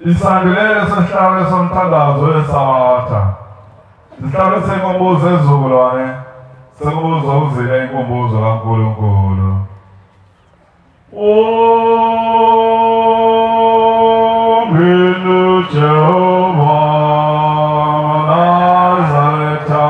Isandulelo sesihlalo somthandazo weSabatha. Sihlalo senkumbuzo ezukulwane senkumbuzo uzile inkumbuzo kaNkulunkulu. Mina Jehova Nazareta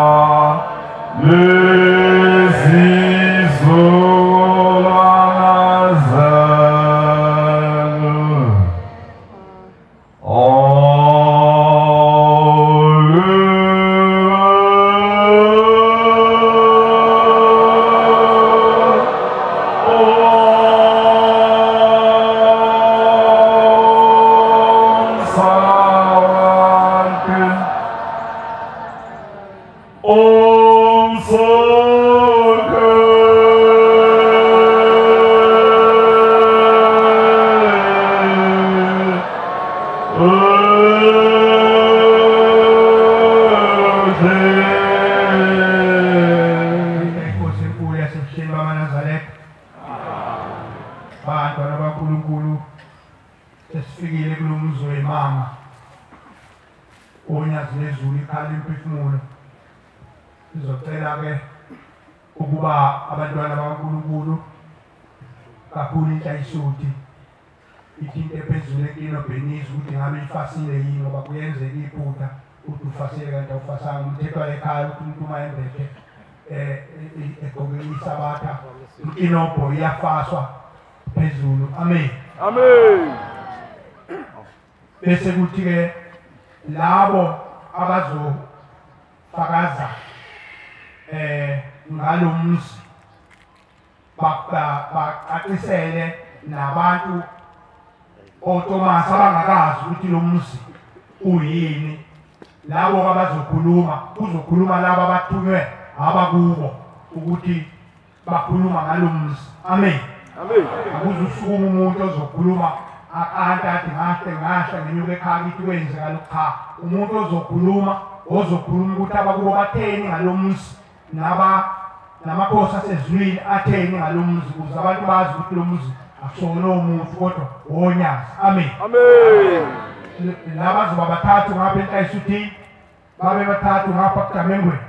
Amen. Amen. Bese kuthi ke labo abazofakaza ngalomzi baqacisele nabantu oThomas abangakazi ukuthi lo mzi uyini. Labo abazokhuluma kuzokhuluma labo abathunywe abakubo ukuthi bakhuluma ngalomzi. Amen. Amen. Akuzusukuma umuntu ozokhuluma athi ngahle ngenyuka ekhaya ithi kwenze ngalokho. Umuntu ozokhuluma ukuthi abakubo batheni ngalomzi namakhosi asezulwini atheni ngalomzi ukuze abantu bazi ukuthi lo mzi akusona umuntu kodwa wonyazi. Amen. Amen. Laba zoba bathathu ngapha eNhlayisuthini babe bathathu ngapha kuDamengweni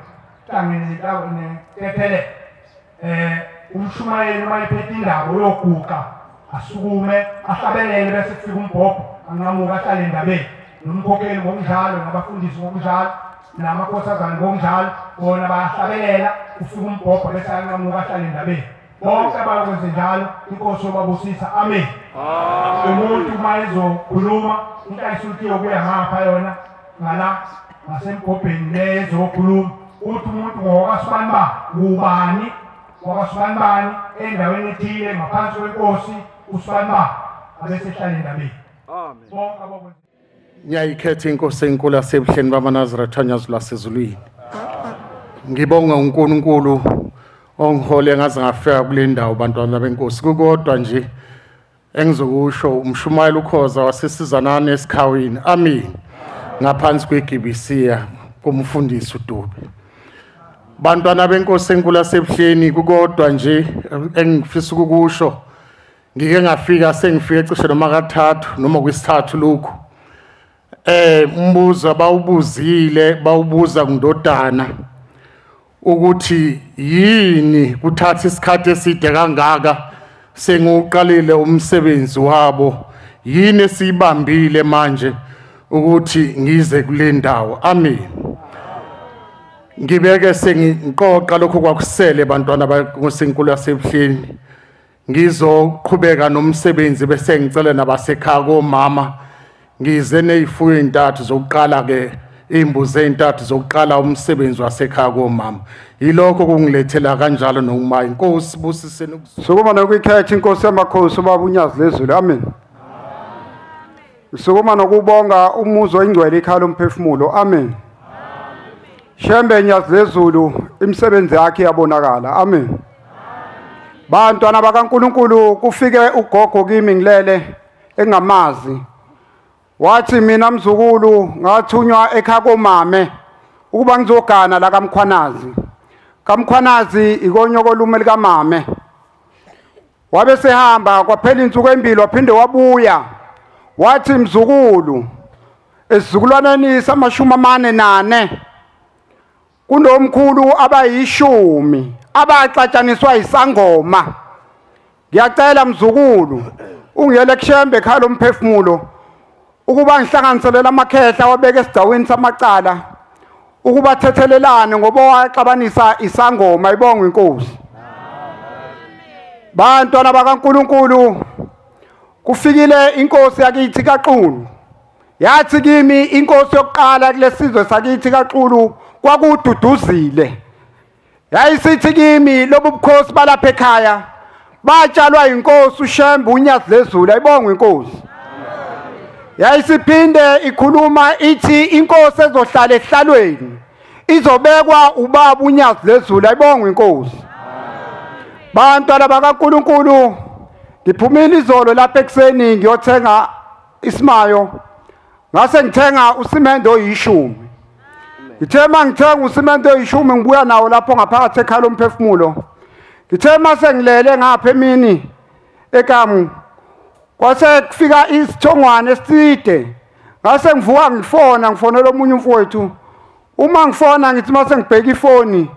hlangene neTethele umshumayeli uma ephethe indaba uyoguqa asukume ahlabelele bese kufika umbhobho anqamuka ahlale endabeni nomkhokheli ngokunjalo nabafundisi ngokunjalo namakhosazana ngokunjalo bona bayahlabelela kufika umbhobho bese anqamuka ahlale endabeni bonke abakwenze njalo inkosi yobabusisa. Amen. Umuntu uma ezokhuluma iNhlayisuthi yokuya ngapha yona ngala ngasembhobheni lezokhuluma uthi umuntu ngokasibani ubani wakasibani endaweni ethile ngaphansi kwenkosi usibani abese ehlala endabeni. Amen. Bonke abakwenze Ngiyayikhetha inkosi enkulu yasebuhleni bamaNazaretha anyazula sezulwini. Ngibonga uNkulunkulu ongihole ngaze ngafika kule ndawo bantwana benkosi. Kukodwa nje engizokusho umshumayeli uKhoza wasesizanane esikhawini. Amen. Ngaphansi kweGibisiya kumfundisi uDube. Bantwana benkosi enkulu yasebuhleni kukodwa nje engifisa ukukusho ngike ngafika sengifike cishe noma kathathu noma kwisithathu lokho. Umbuzo bawubuza kundodana ukuthi yini kuthatha isikhathi eside kangaka sengiqalile umsebenzi wabo, yini esibambile manje ukuthi ngize kule ndawo. Amen. Ngibeke sengiqoqa lokho kwakusele bantwana basenkulu yasebuhleni ngizoqhubeka nomsebenzi bese ngicela nabasekhaya komama ngize nezifuyo ezintathu zokuqala ke imbuzi ezintathu zokuqala umsebenzi wasekhaya komama. Yilokho kungilethela kanjalo nokumayi. Inkosi busiseni sukuma nokuyikhetha inkosi yamakhosi ubaba uNyazi lezulu. Amen. Sukuma nokubonga umuzo oyingcwele ekhaya lomphefumulo. Amen. Shembe Nyazi lezulu imisebenzi yakhe yabonakala. Amen. Bantwana bakaNkulunkulu kufike ugogo kimi ngilele engamazi. Wathi mina mzukulu ngathunywa ekhaya komame ukuba ngizogana la kaMkhwanazi. kaMkhwanazi ikonyoko lume likamame. wabe sehamba kwaphela insuku embili waphinde wabuya wathi mzukulu esizukulwaneni sama-44 kunomkhulu abayishumi abaxatshaniswa isangoma. Ngiyacela mzukulu ungiyele kushembe ekhaya lomphefumulo ukuba ngihlanganiselela amakhehla wabeke esigcawini samacala ukuba thethelelane ngoba waxabanisa isangoma. Ayibonge inkosi. Bantwana bakaNkulunkulu, kufikile inkosi yakithi kaXulu. Yathi kimi inkosi yokuqala kulesizwe sakithi kaXulu kwakududuzile. Yayisithi kimi lobu bukhosi balapha ekhaya batshalwa inkosi uShembe uNyazilezulu. Ayibonge inkosi. Yayisiphinde ikhuluma ithi inkosi ezohlala ehlalweni izobekwa ubaba uNyazilezulu. Ayibonge inkosi. Bantwana bakaNkulunkulu, ngiphumile izolo lapha ekuseni ngiyothenga isimayo. Ngase ngithenga usimende oyishumi. Ngithe mangithenga usimende oyishumi ngibuya nawo lapho ngaphakathi ekhaya lomphefumulo. Ngithe mase ngilele ngapha emini ekamu kwase kufika isithongwane eside. Ngase ngivuka ngifonela omunye umfowethu. Uma ngifona ngithi mase ngibheka ifoni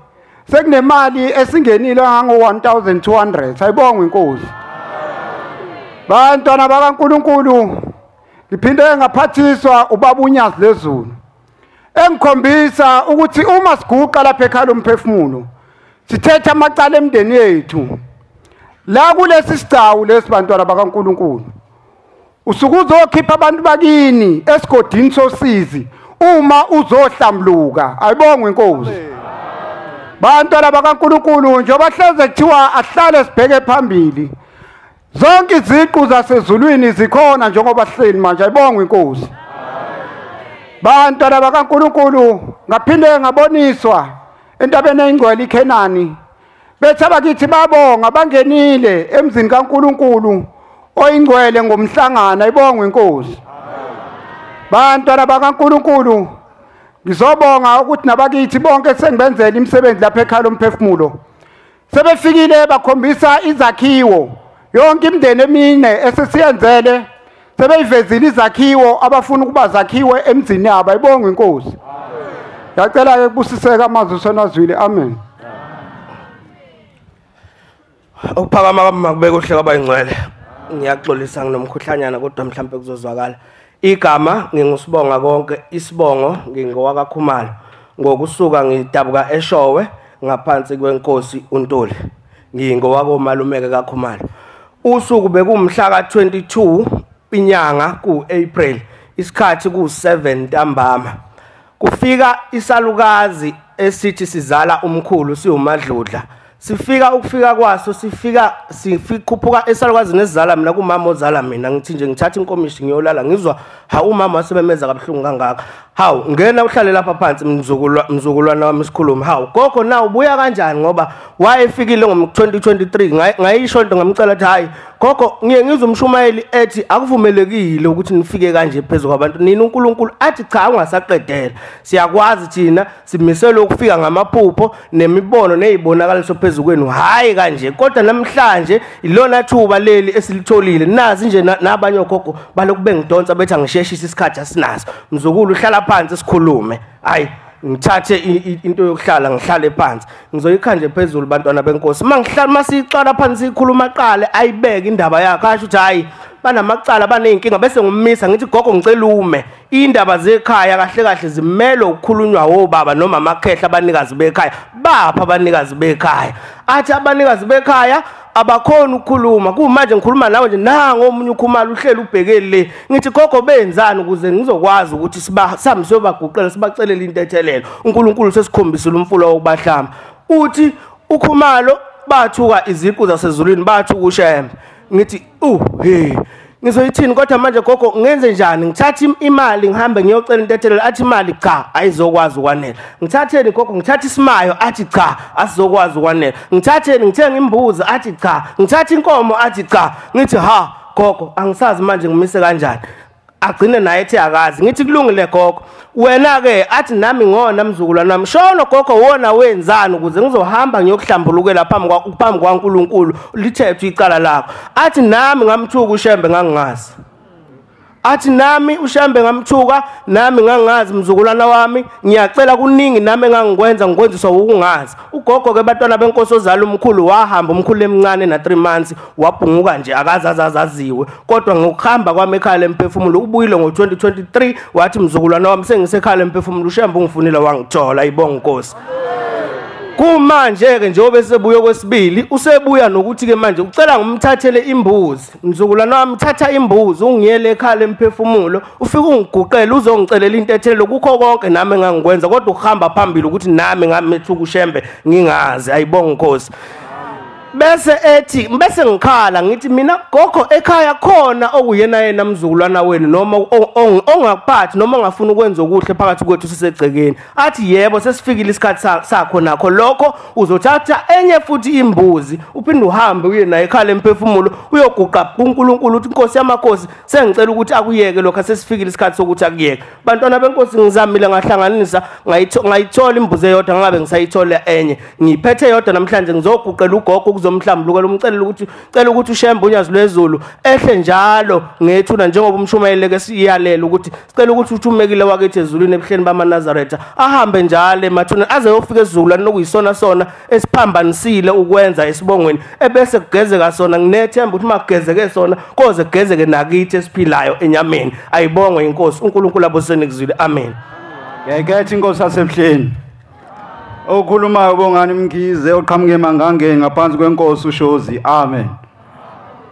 sekunemali esingenile ngango-1200. Ayibonge inkosi. Bantwana bakaNkulunkulu, ngiphinde ngaphathiswa ubaba uNyazilezulu engikhombisa ukuthi uma siguqa lapha ekhaya lomphefumulo sithethe amacala emndeni yethu la kulesi sigcawu lesi. Bantwana bakaNkulunkulu, usuke uzokhipha abantu bakini esigodini sosizi uma uzohlambuluka. Ayibonge inkosi. Bantwana bakaNkulunkulu, njengoba hleze kuthiwa ahlale sibheke phambili, zonke iziqu zasezulwini zikhona njengoba sihleli manje. Ayibonge inkosi. Bantwana bakaNkulunkulu, ngaphinde ngaboniswa entabeni engcwele iKhenani bethi abakithi babonga bangenile emzini kaNkulunkulu oyingcwele ngomhlangano. Ayibonge inkosi. Bantwana bakaNkulunkulu, ngizobonga ukuthi nabakithi bonke sengibenzela imisebenzi lapha ekhaya lomphefumulo sebefikile bakhombisa izakhiwo. Yonke imindeni emine esesiyenzele sebeyivezile izakhiwo abafuna ukuba zakhiwe emzini yabo. Ayibonge inkosi. Ngiyacela-ke kubusiseka amazwi sonazwile. Amen. Ukuphakama kwami makubeke uhle kwabayingcwele. Ngiyaxolisa nginomkhuhlanyana kodwa mhlawumbe kuzozwakala. Igama ngingusibonga konke. Isibongo ngingowakaKhumalo. Ngokusuka ngidabuka eShowe ngaphansi kwenkosi uNtuli. Ngingowakomalumeke kaKhumalo. Usuku bekumhla ka-22 inyanga ku-April. Isikhathi ku-7 ntambama. Kufika isalukazi esithi sizala umkhulu siwumadludla. Ukufika kwaso sikhuphuka esalukazini esizala mina kumama ozala mina. Ngithi nje ngithatha inkomishi ngiyolala ngizwa umama wasebemeza kabuhlungu kangaka. Hawu ngena uhlale lapha phansi mzukulwana wami isikhulumi. Hawu gogo na ubuya kanjani ngoba wayefikile ngo-2023 ngayisho into ngamcela athi hayi gogo ngiye ngizwe umshumayeli ethi akuvumelekile ukuthi nifike kanje phezulu kwabantu. Nina uNkulunkulu athi cha ungasaqedela. Siyakwazi thina simisele ukufika ngamaphupho nemibono nezibonakaliso phezulu kwenu hayi kanje kodwa namhlanje ilona thuba leli esilitholile. Nazi nje nabanye ogogo balokube ngidonsa bethi angisheshisa isikhathi asinaso. Mzukulu hlala phansi sikhulume. Hayi ngithathe into yokuhlala ngihlale phansi ngizoyikhanje phezulu bantwana benkosi. Masicala phansi sikhuluma qale ayibeke indaba yakhe asho ukuthi hayi banamacala baneyinkinga bese ngumisa ngithi gogo ngicela ume indaba zekhaya kahle kahle zimelo ukukhulunywa obaba noma amakhehla abanikazi bekhaya. Bapha abanikazi bekhaya athi abanikazi bekhaya abakhona ukukhuluma. Kumanje ngikhuluma nawe nje nango omunye uKhumalo uhleli ubhekele. Ngithi gogo benzani ukuze ngizokwazi ukuthi sihamba siyobaguqela sibacelela intethelelo. uNkulunkulu sesikhombisile umfula wokubahlamba. Uthi uKhumalo bathuka iziqu zasezulwini bathuka uShembe. Ngithi ngizoyithini kodwa manje gogo ngenze njani? Ngithatha imali ngihambe ngiyocela intethelelo. Athi imali cha ayizokwazi ukwanela. Ngithatheni gogo? Ngithatha isimayo. Athi cha asizokwazi ukwanela. Ngithatheni? Ngithenga imbuzi. Athi cha. Ngithatha inkomo. Athi cha. Ngithi ha gogo angisazi manje ngimise kanjani. agcine naye ethi akazi. Ngithi kulungile gogo, wena ke athi nami ngona mzukulwana nami, shono gogo wona wenzani ukuze ngizohamba ngiyokuhlambulukela phambi kwaNkulunkulu lithethe icala lakho. Athi nami ngamthuka uShembe ngangingazi. Athi nami uShembe ngamthuka, nami ngangazi mzukulwana wami, ngiyacela kuningi nami engangikwenza ngikwenziswa ukungazi. Ugogo ke bantwana benkosi ozala umkhulu wahamba umkhulu emncane na 3 months wabhunguka nje akazazaziwe, kodwa ngokuhamba kwami ekhaya lemphefumulo ubuyile ngo2023 wathi mzukulwana wami sengisekhaya lemphefumulo uShembe ungifunile wangithola. Ayibonga inkosi. Kumanje ke njengoba sebuya kwesibili usebuya nokuthi ke manje ucela ngimthathele imbuzi. Mzukulwana wami thatha imbuzi ungiyele ekhaya lemphefumulo ufike ungiguqele uzongicelela into ethele kukho konke nami engangikwenza kodwa ukuhamba phambili ukuthi nami ngamethuka uShembe ngingazi. Ayibonga inkosi. Bese ngikhala ngithi mina gogo ekhaya khona okuyena yena mzukulwana wenu noma ongakuphathi noma ongafuna ukwenza okuhle phakathi kwethu sisegcekeni. Athi yebo sesifikile isikhathi sakho nakho lokho uzothatha enye futhi imbuzi uphinde uhambe uye naye ekhaya lemphefumulo uyoguqa kuNkulunkulu uthi inkosi yamakhosi sengicela ukuthi akuyeke lokho sesifikile isikhathi sokuthi akuyeke. Bantwana benkosi ngizamile ngahlanganisa ngayithola imbuzi eyodwa ngabe ngisayithola enye ngiphethe yodwa namhlanje ngizoguqela ugogo uzomhlambulukela umcelela ukuthi uShembe unyazi lwezulu ehle njalo ngethuna njengoba umshumayeli ke siyalela ukuthi sicela ukuthi uthumekile wakithi ezulwini ebuhleni bamaNazaretha ahambe njalo emathuna aze yofika ezulwini lokuyisona sona esiphambanisile ukwenza esibongweni ebese kugezeka sona. Nginethemba ukuthi makugezeke sona koze kugezeke nakithi esiphilayo enyameni. Ayibonge inkosi uNkulunkulu aboseni kuzwile. Amen. Ngeke inkosi yasebuhleni okhulumayo bongani Mkhize oqhamuke eMangangeni ngaphansi kwenkosi uShozi. Amen.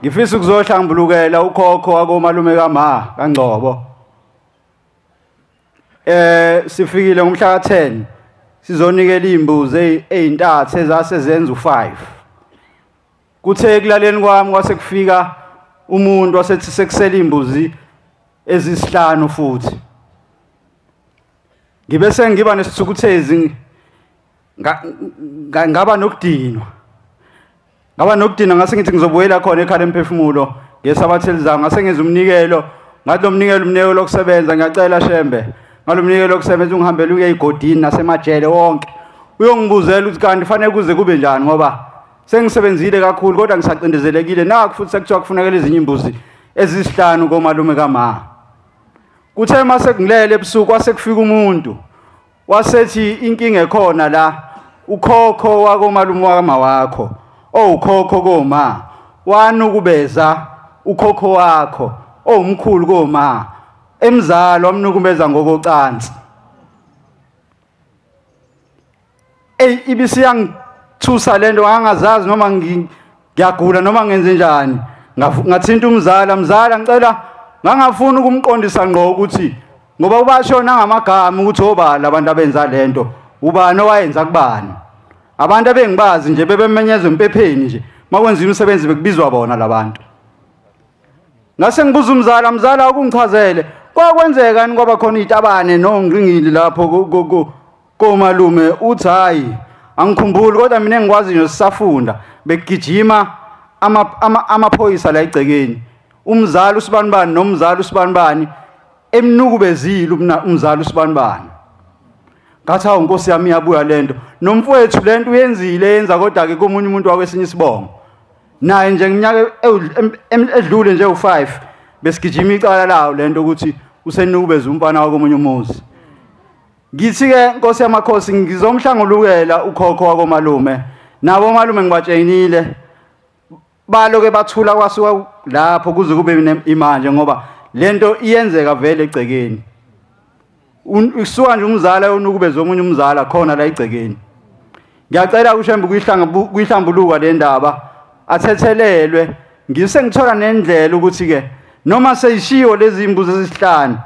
Ngifisa ukuzohlambulukela ukhokho wakomalume kaMa kaNgcobo. Sifikile ngomhla ka10 sizonikela imbuzi ezintathu ezasezenza u5. Kuthe ekulaleni kwami kwase kufika umuntu wasethi sekusela imbuzi ezisihlanu futhi. Ngibe sengiba nesithukuthezi ngaba nokudinwa ngase ngithi ngizobuyela khona ekhaya lemphefumulo ngesabatheli zami ngase ngenza umnikelo ngathi lo mnikelo lokusebenza ngiyacela Shembe ngalo mnikelo lokusebenza ungihambele uye egodini nasemajele wonke uyongibuzela ukuthi kanti fanele kuze kube njani ngoba sengisebenzile kakhulu kodwa ngisacindezelekile nakho futhi sekuthiwa kufuneka ezinye imbuzi ezisihlanu komalume kaMa. Kuthe mase ngilele ebusuku kwase kufika umuntu wasethi inkinga ekhona la ukhokho wakomalume wakaMa wakho ukhokho koMa wanukubeza ukhokho wakho umkhulu koMa emzalo wamnukubeza ngokocansi. Ibisiyangithusa lento ngangazazi noma ngiyagula noma ngenze njani ngathinta umzala ngicela ngangafuna ukumqondisa ngqo ukuthi ngoba ubashona ngamagama ukuthi obala abantu abenza lento ubani owayenza kubani. Abantu abengibazi nje bebemenyezwe empepheni nje makwenza imisebenzi bekubizwa bona labantu. Ngase ngibuza umzala ukungichazele kwakwenzeka ngoba khona izitabane nongqingili lapho komalume uthi hayi angikhumbuli kodwa mina engikwazi nje sisafunda bekugijima amaphoyisa la egcekeni umzala usibanibani nomzala usibanibani emnukubezile umzala usibanibani. Ngathi hawu Nkosi yami iyabuya lento nomfowethu lento uyenzile yenza kodwa ke komunye umuntu wakwesinye isibongo naye nje ngeminyaka edlule nje u5 besigijima icala lawo lento ukuthi usenukubeza umfana wakomunye umuzi. Ngithi ke Nkosi yamakhosi ngizomhlangulukela ukhokho wakomalume nabo malume ngibatshenile baloke bathula kwasuka lapho kuze kube imanje ngoba lento iyenzeka vele egcekeni. Usuka nje umzala yonukubeza omunye umzala khona la egcekeni. Ngiyacela uShembe kuyihlambuluka le ndaba athethelelwe ngise ngithola nendlela ukuthi ke noma seyishiyo lezi imbuzi ezisihlanu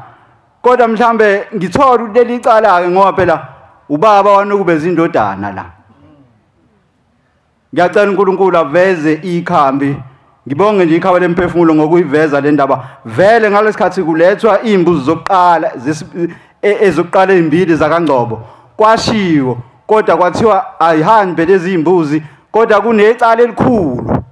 kodwa mhlambe ngithola uleli icala ke ngoba phela ubaba wanukubeza indodana la. Ngiyacela uNkulunkulu aveze ikhambi ngibonge nje ikhaba lemphefumulo ngokuyiveza le ndaba vele ngalesikhathi kulethwa imbuzi zokuqala ezokuqala ezimbili zakaNgcobo kwashiwo kodwa kwathiwa ayihambe lezi imbuzi kodwa kunecala elikhulu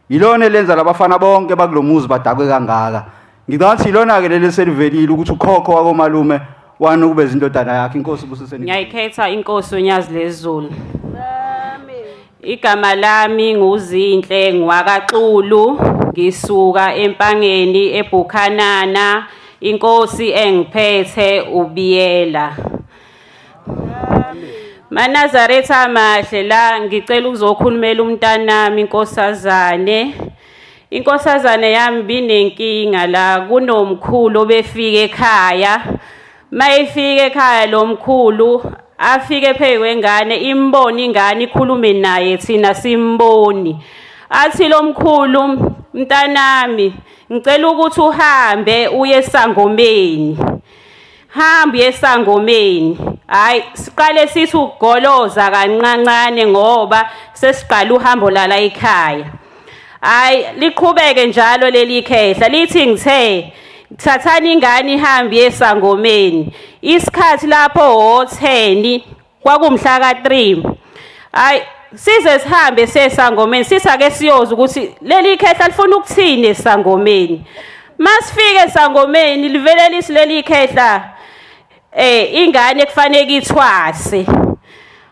yilona elenza labafana bonke bakulomuzi badakwe kangaka. ngicabanga ukuthi lona ke leli selivelile ukuthi ukhokho wakomalume wani kube izindodana yakhe. Inkosi busiseni. Ngiyayikhetha inkosi uNyazi lezulu. Igama lami nguZinhle ngwakaXulu, ngisuka eMpangeni eBukhanana. Inkosi engiphethe uBiyela. Manazaretha amahle la ngicela ukuzokhulumela umntanami inkosazane. Inkosazane yami binenkinga la kunomkhulu obefika ekhaya. Mayifika ekhaya lo mkhulu afike phezu kwengane imboni ingane ikhulume naye thina simboni. Athi lo mkhulu mntanami ngicela ukuthi uhambe uye esangomeni. Hamba esangomeni. Hayi siqale sithi ugoloza kancancane ngoba sesiqala uhambo lala ekhaya. Hayi liqhubeke njalo leli khehla lithi ngithe thathani ingane ihambe esangomeni. Isikhathi lapho ho10 kwakumhla ka3. Hayi size sihambe sesangomeni sisake siyoza ukuthi leli khehla lifuna ukuthini esangomeni. Masifike esangomeni livele lisileli khehla ingane kufanele ithwase.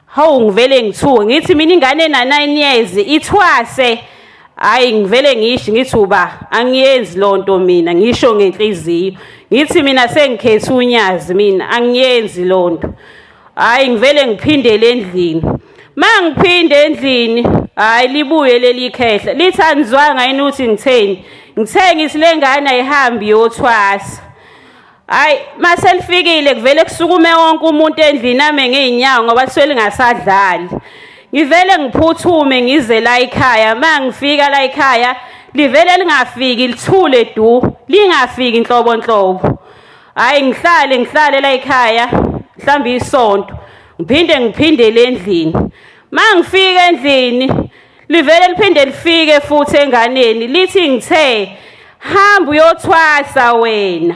Hawu ngivele ngithuke ngithi mina ingane na9 years ithwase. Hayi ngivele ngisho ngithi uba angiyenzi lonto mina ngisho ngenhliziyo. Ngithi mina sengikhetha uNyazi mina angiyenzi lonto. Hayi ngivele ngiphindele endlini. Mangiphinde endlini hayi libuye leli khehla lithi anizwanga yini ukuthi ngitheni. Ngithe ngithi lengane ayihambi yothwasa. Hayi mase lifikile kuvele kusukume wonke umuntu endlini ame ngeenyawo ngoba swele ngasadlali. Ngivele ngiphuthume ngize la ekhaya. Mangifika la ekhaya livele lingafiki lithule du lingafiki inhlobonhlobo. Hayi ngihlale la ekhaya mhlawumbe isonto ngiphindele endlini. Mangifika endlini livele liphinde lifike futhi enganeni lithi ngithe hamba uyothwasa wena.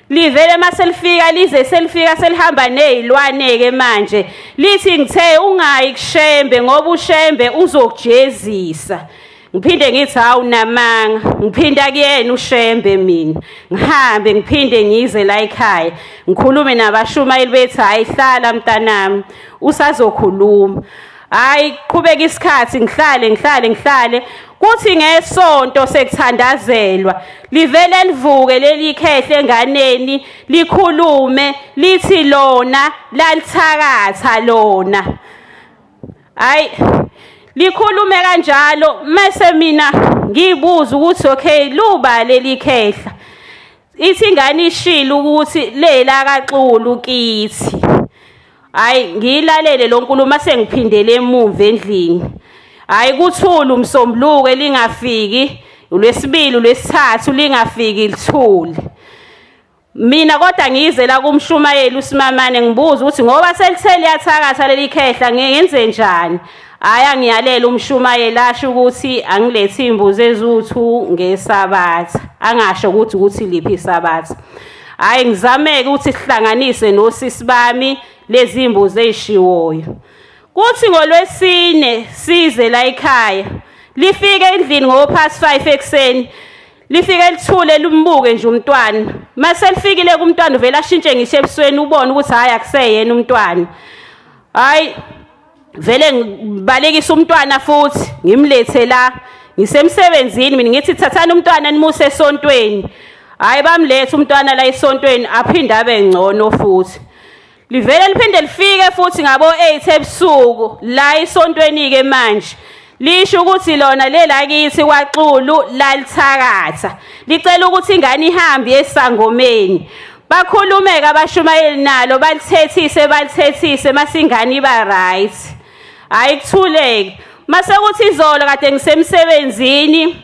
Livele mase lifika lize selifika selihamba nezilwane ke manje lithi ngithe ungayi kushembe ngoba ushembe uzokujezisa. Ngiphinde ngithi hawu namanga ngiphinda kuyena ushembe mina ngihambe ngiphinde ngize la ekhaya ngikhulume nabashumayeli bethi hayi hlala mntanami usazokhuluma. Hayi qhubeka isikhathi ngihlale kuthi ngesonto sekuthandazelwa livele livuke leli khehla enganeni likhulume lithi lona lalithakatha lona. Hayi likhulume kanjalo mase mina ngibuza ukuthi okay luba leli khehla. Ithi ingane ishilo ukuthi lela kaXulu kithi. Hayi ngilalele lo nkulumo mase ngiphindele emuva endlini. Hayi kuthula umsombuluko lingafiki uLwesibili uLwesithathu lingafiki lithule. Mina kodwa ngize la kumshumayeli uSimamane ngibuza ukuthi ngoba selithe liyathakatha leli khehla ngenze njani. Hayi ngiyalela umshumayeli asho ukuthi angilethi imbuzi ezuthu ngesabatha angasho ukuthi liphi isabatha. Hayi ngizameke ukuthi sihlanganise nosisi bami lezi imbuzi ezishiwoyo. Kuthi ngoLwesine size la ekhaya lifike endlini ngo5:30 ekseni lifike lithule lumbuke nje umntwana. Mase lifikile kumntwana uvela ashintshe ngisho ebusweni ubone ukuthi hayi akuseyena umntwana. Hayi vele ngibalekisa umntwana futhi ngimlethe la ngisemsebenzini mina ngithi thathani umntwana nimuse esontweni. Hayi bamlethe umntwana la esontweni aphinda abe ngcono futhi. Livele liphinde lifike futhi ngabo 8 ebusuku la esontweni ke manje lisho ukuthi lona lela kithi kwaXulu lalithakatha licela ukuthi ingane ihambe esangomeni. Bakhulumeka abashumayeli nalo balithethise masingane iba right. Hayi kuthuleke mase kuthi izolo kade ngisemsebenzini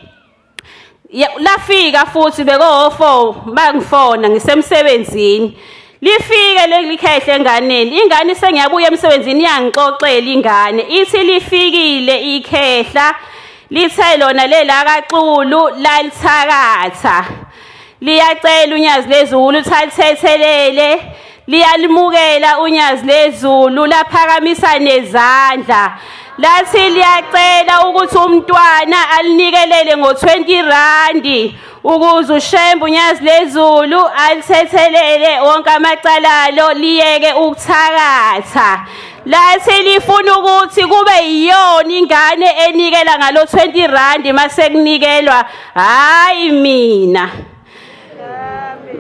lafika futhi beko4 bangifona ngisemsebenzini. Lifike leli khehla enganeni ingane sengiyabuya emsebenzini yangixoxela ingane ithi lifikile ikhehla lithe lona lela kaXulu lalithakatha liyacela uNyazi lezulu uthalithethelele liyalimukela uNyazi lezulu laphakamisa nezandla lathi liyacela ukuthi umntwana alinikelele ngo20 rand ukuze ushembe unyazi lezulu alithethelele wonke amacalalo liyeke ukuthakatha. Lathi lifuna ukuthi kube yiyona ingane enikela ngalo 20 rand mase kunikelwa hayi mina.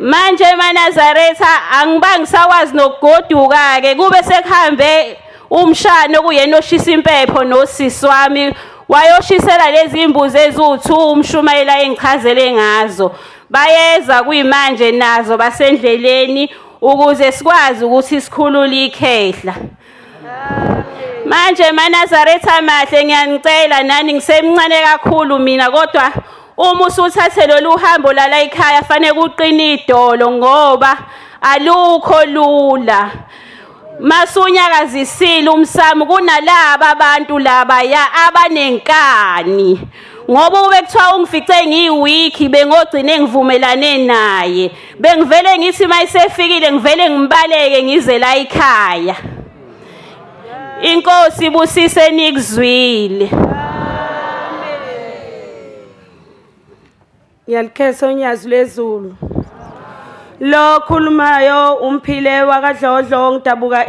Manje Manazaretha angibangi sakwazi nokugoduka ke kube sekuhambe umshano kuyena oshisa impepho nosisi wami wayoshisela lezi imbuzi ezu2 umshumayela engichazele ngazo. Bayeza kuyimanje nazo basendleleni ukuze sikwazi ukuthi sikhulule ikhehla. Manje Manazaretha mahle ngiyanicela nani ngisemncane kakhulu mina kodwa uma usuthathe lolu hambo lala ekhaya fanele uqine idolo ngoba alukho lula. Masunyakazisile umsamo kunalabo abantu laba ya abanenkani ngoba ube kuthiwa ungifice ngiwiki bengogcine ngivumelane naye bengivele ngithi mayisefikile ngivele ngimbaleke ngize la ekhaya. Inkosi ibusise nikuzwile. Ngiyalikhesa unyazi lezulu. Lo khulumayo umphile wakadlodlo ngidabuka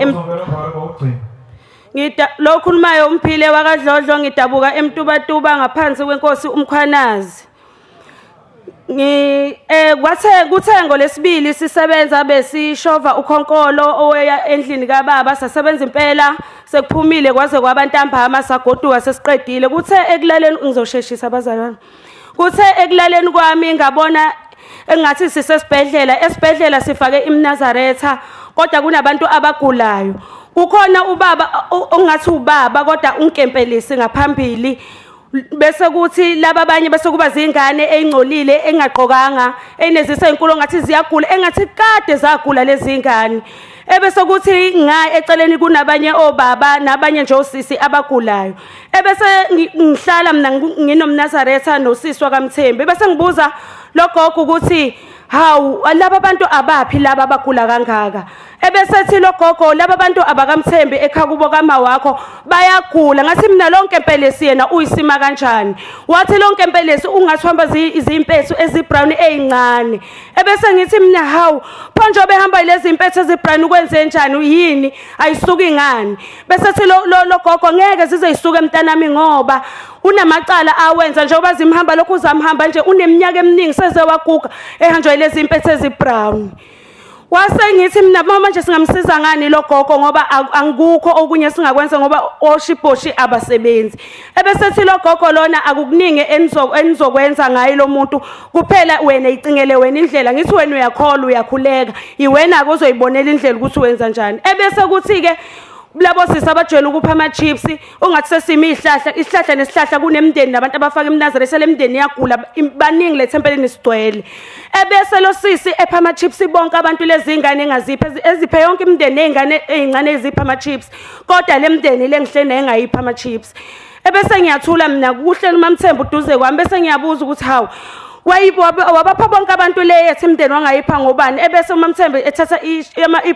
lo khulumayo umphile wakadlodlo ngidabuka emtubatuba ngaphansi kwenkosi uMkhwanazi. Kuthengo lesibili sisebenza besishova ukhonkolo oweya endlini kababa sasebenza impela sekuphumile kwaze kwabantambama sagoduka sesiqedile. Kuthe ekulaleni ngizosheshisa abazalwane. Kuthe ekulaleni kwami ngabona engathi esibhedlela sifake iMnazaretha kodwa kunabantu abagulayo. Kukhona ubaba ongathi ubaba kodwa unkempelisi ngaphambili bese kuthi laba abanye bese kuba zingane ezingcolile engaqokanga enezisa inkulu ngathi ziyagula engathi kade zagula lezi ngane. Ebese kuthi eceleni kunabanye obaba nabanye nje osisi abagulayo. Ebese ngihlala mina nginomNazaretha nosisi wakaMthembu. Bese ngibuza logogo ukuthi hawu laba abantu abaphhi laba abagula kangaka. Ebese thi logogo laba abantu abakaMthembu ekhaya kubo kama wakho bayagula. Ngathi mina lonke empelesi yena uyisima kanjani. Wathi lonke empelesi ungathamba izimpethu ezibrown ezincane. Ebese ngithi mina hawu phonje behamba lezi impethu ezibrown ukwenze njani yini ayisuka ingane. Bese thi logogo ngeke zizeyisuka emntanami ngoba unamacala awenza njengoba zimhamba lokhu zamhamba nje uneminyaka eminingi seze waguga ehanjwa lezi impethu ezibrown. Wase ngithi mina manje singamsiza ngani logogo ngoba angikukho okunye singakwenza ngoba oshibhoshi abasebenzi. Ebese thi logogo lona akukuningi enizokwenza ngaye lo muntu kuphela wena icingele wena indlela. Ngithi wena uyakholwa uyakhuleka iwena akuzoyibonela indlela ukuthi wenza njani. Ebese kuthi ke labo sisi abajwayele ukupha ama chips ungathi sesimi isihlahla nesihlahla kunemndeni nabantu abafaka iMnazaretha lemndeni yagula baningi lethempelini sigcwele. Ebese lo sisi epha ama chips bonke abantu lezi ngane engazipha eziphe yonke imndeni ezingane ezincane ezipha ama chips kodwa lemndeni lengihlene engayipha ama chips. Ebese ngiyathula mina kuhle uMamthembu uduze kwami bese ngiyabuza ukuthi hawu wabapha bonke abantu le ethi imndeni wangayipha ngobani. Ebese uMamthembu ethatha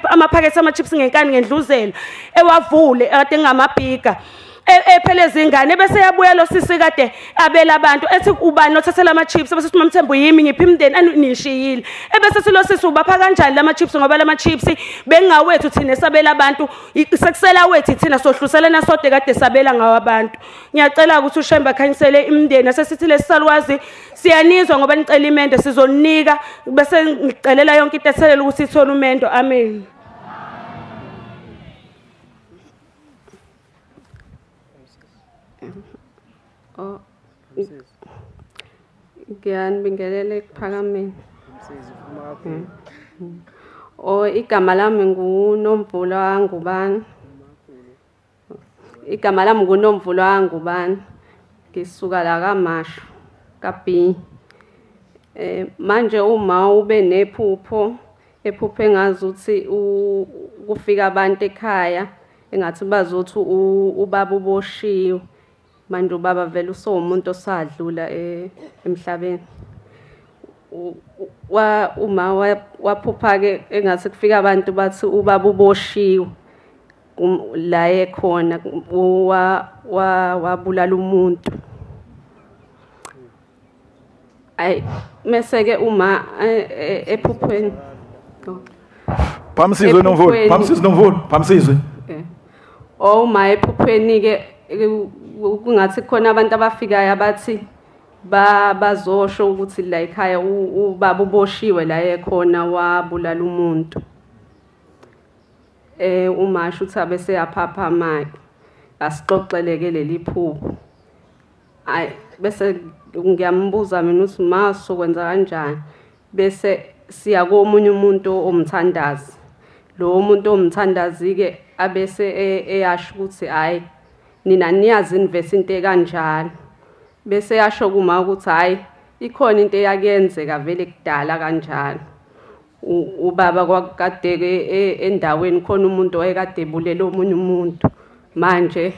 amaphakethe ama chips ngenkani ngendluzelo ewavule kade ngamabhika ephele izingane. Bese yabuya lo sisi kade abela abantu ethi ubani othathela ama chips. Bese uthi uMamthembu yimi ngiphi imndeni anishiyile. Ebese silo sisi ubapha kanjani lama chips ngoba lama chips bengawethu thina sabela abantu sekusela wethu thina sohluselana sode kade sabela ngawabantu. Ngiyacela ukuthi uShemba khanyisele imndeni asesithi lesisalwazi siyanizwa ngoba nicela imendo sizonika bese ngicelela yonke into ethelela ukuthi ithole umendo. Amen. Ngiyanibingelele ekuphakameni. Igama lami nguNomvula wangubani. Igama lami nguNomvula wangubani. Ngisuka la kaMashu kaB. Manje uma ube nephupho engazi ukuthi kufika abantu ekhaya engathi bazothi ubaba uboshiwe. Manje ubaba vele umuntu osadlula emhlabeni. Uma waphupha ke engathi kufika abantu bathi ubaba uboshiwe la ekhona wabulala umuntu. Ay meseke uma ephuphweni. Phamsizwe nomvula, phamsizwe nomvula, phamsizwe. Uma ephuphweni ke kungathi khona abantu abafikayo abathi bazosho ukuthi la ekhaya ubaba uboshiwe la ekhona wabulala umuntu. Umasho uthi abese yaphaphama asixoxeleke leli phupho. Ay bese ngiyambuza mina uthi maso kwenza kanjani bese siya komunye umuntu omthandazi. Lo muntu omthandazi ke abese eyasho ukuthi hayi nina niyazi invest into kanjalo. Bese yasho kuma ukuthi hayi ikhona into eyakenzeka vele kudala kanjalo. Ubaba kwakade endaweni khona umuntu oyekade ebulela omunye umuntu. Manje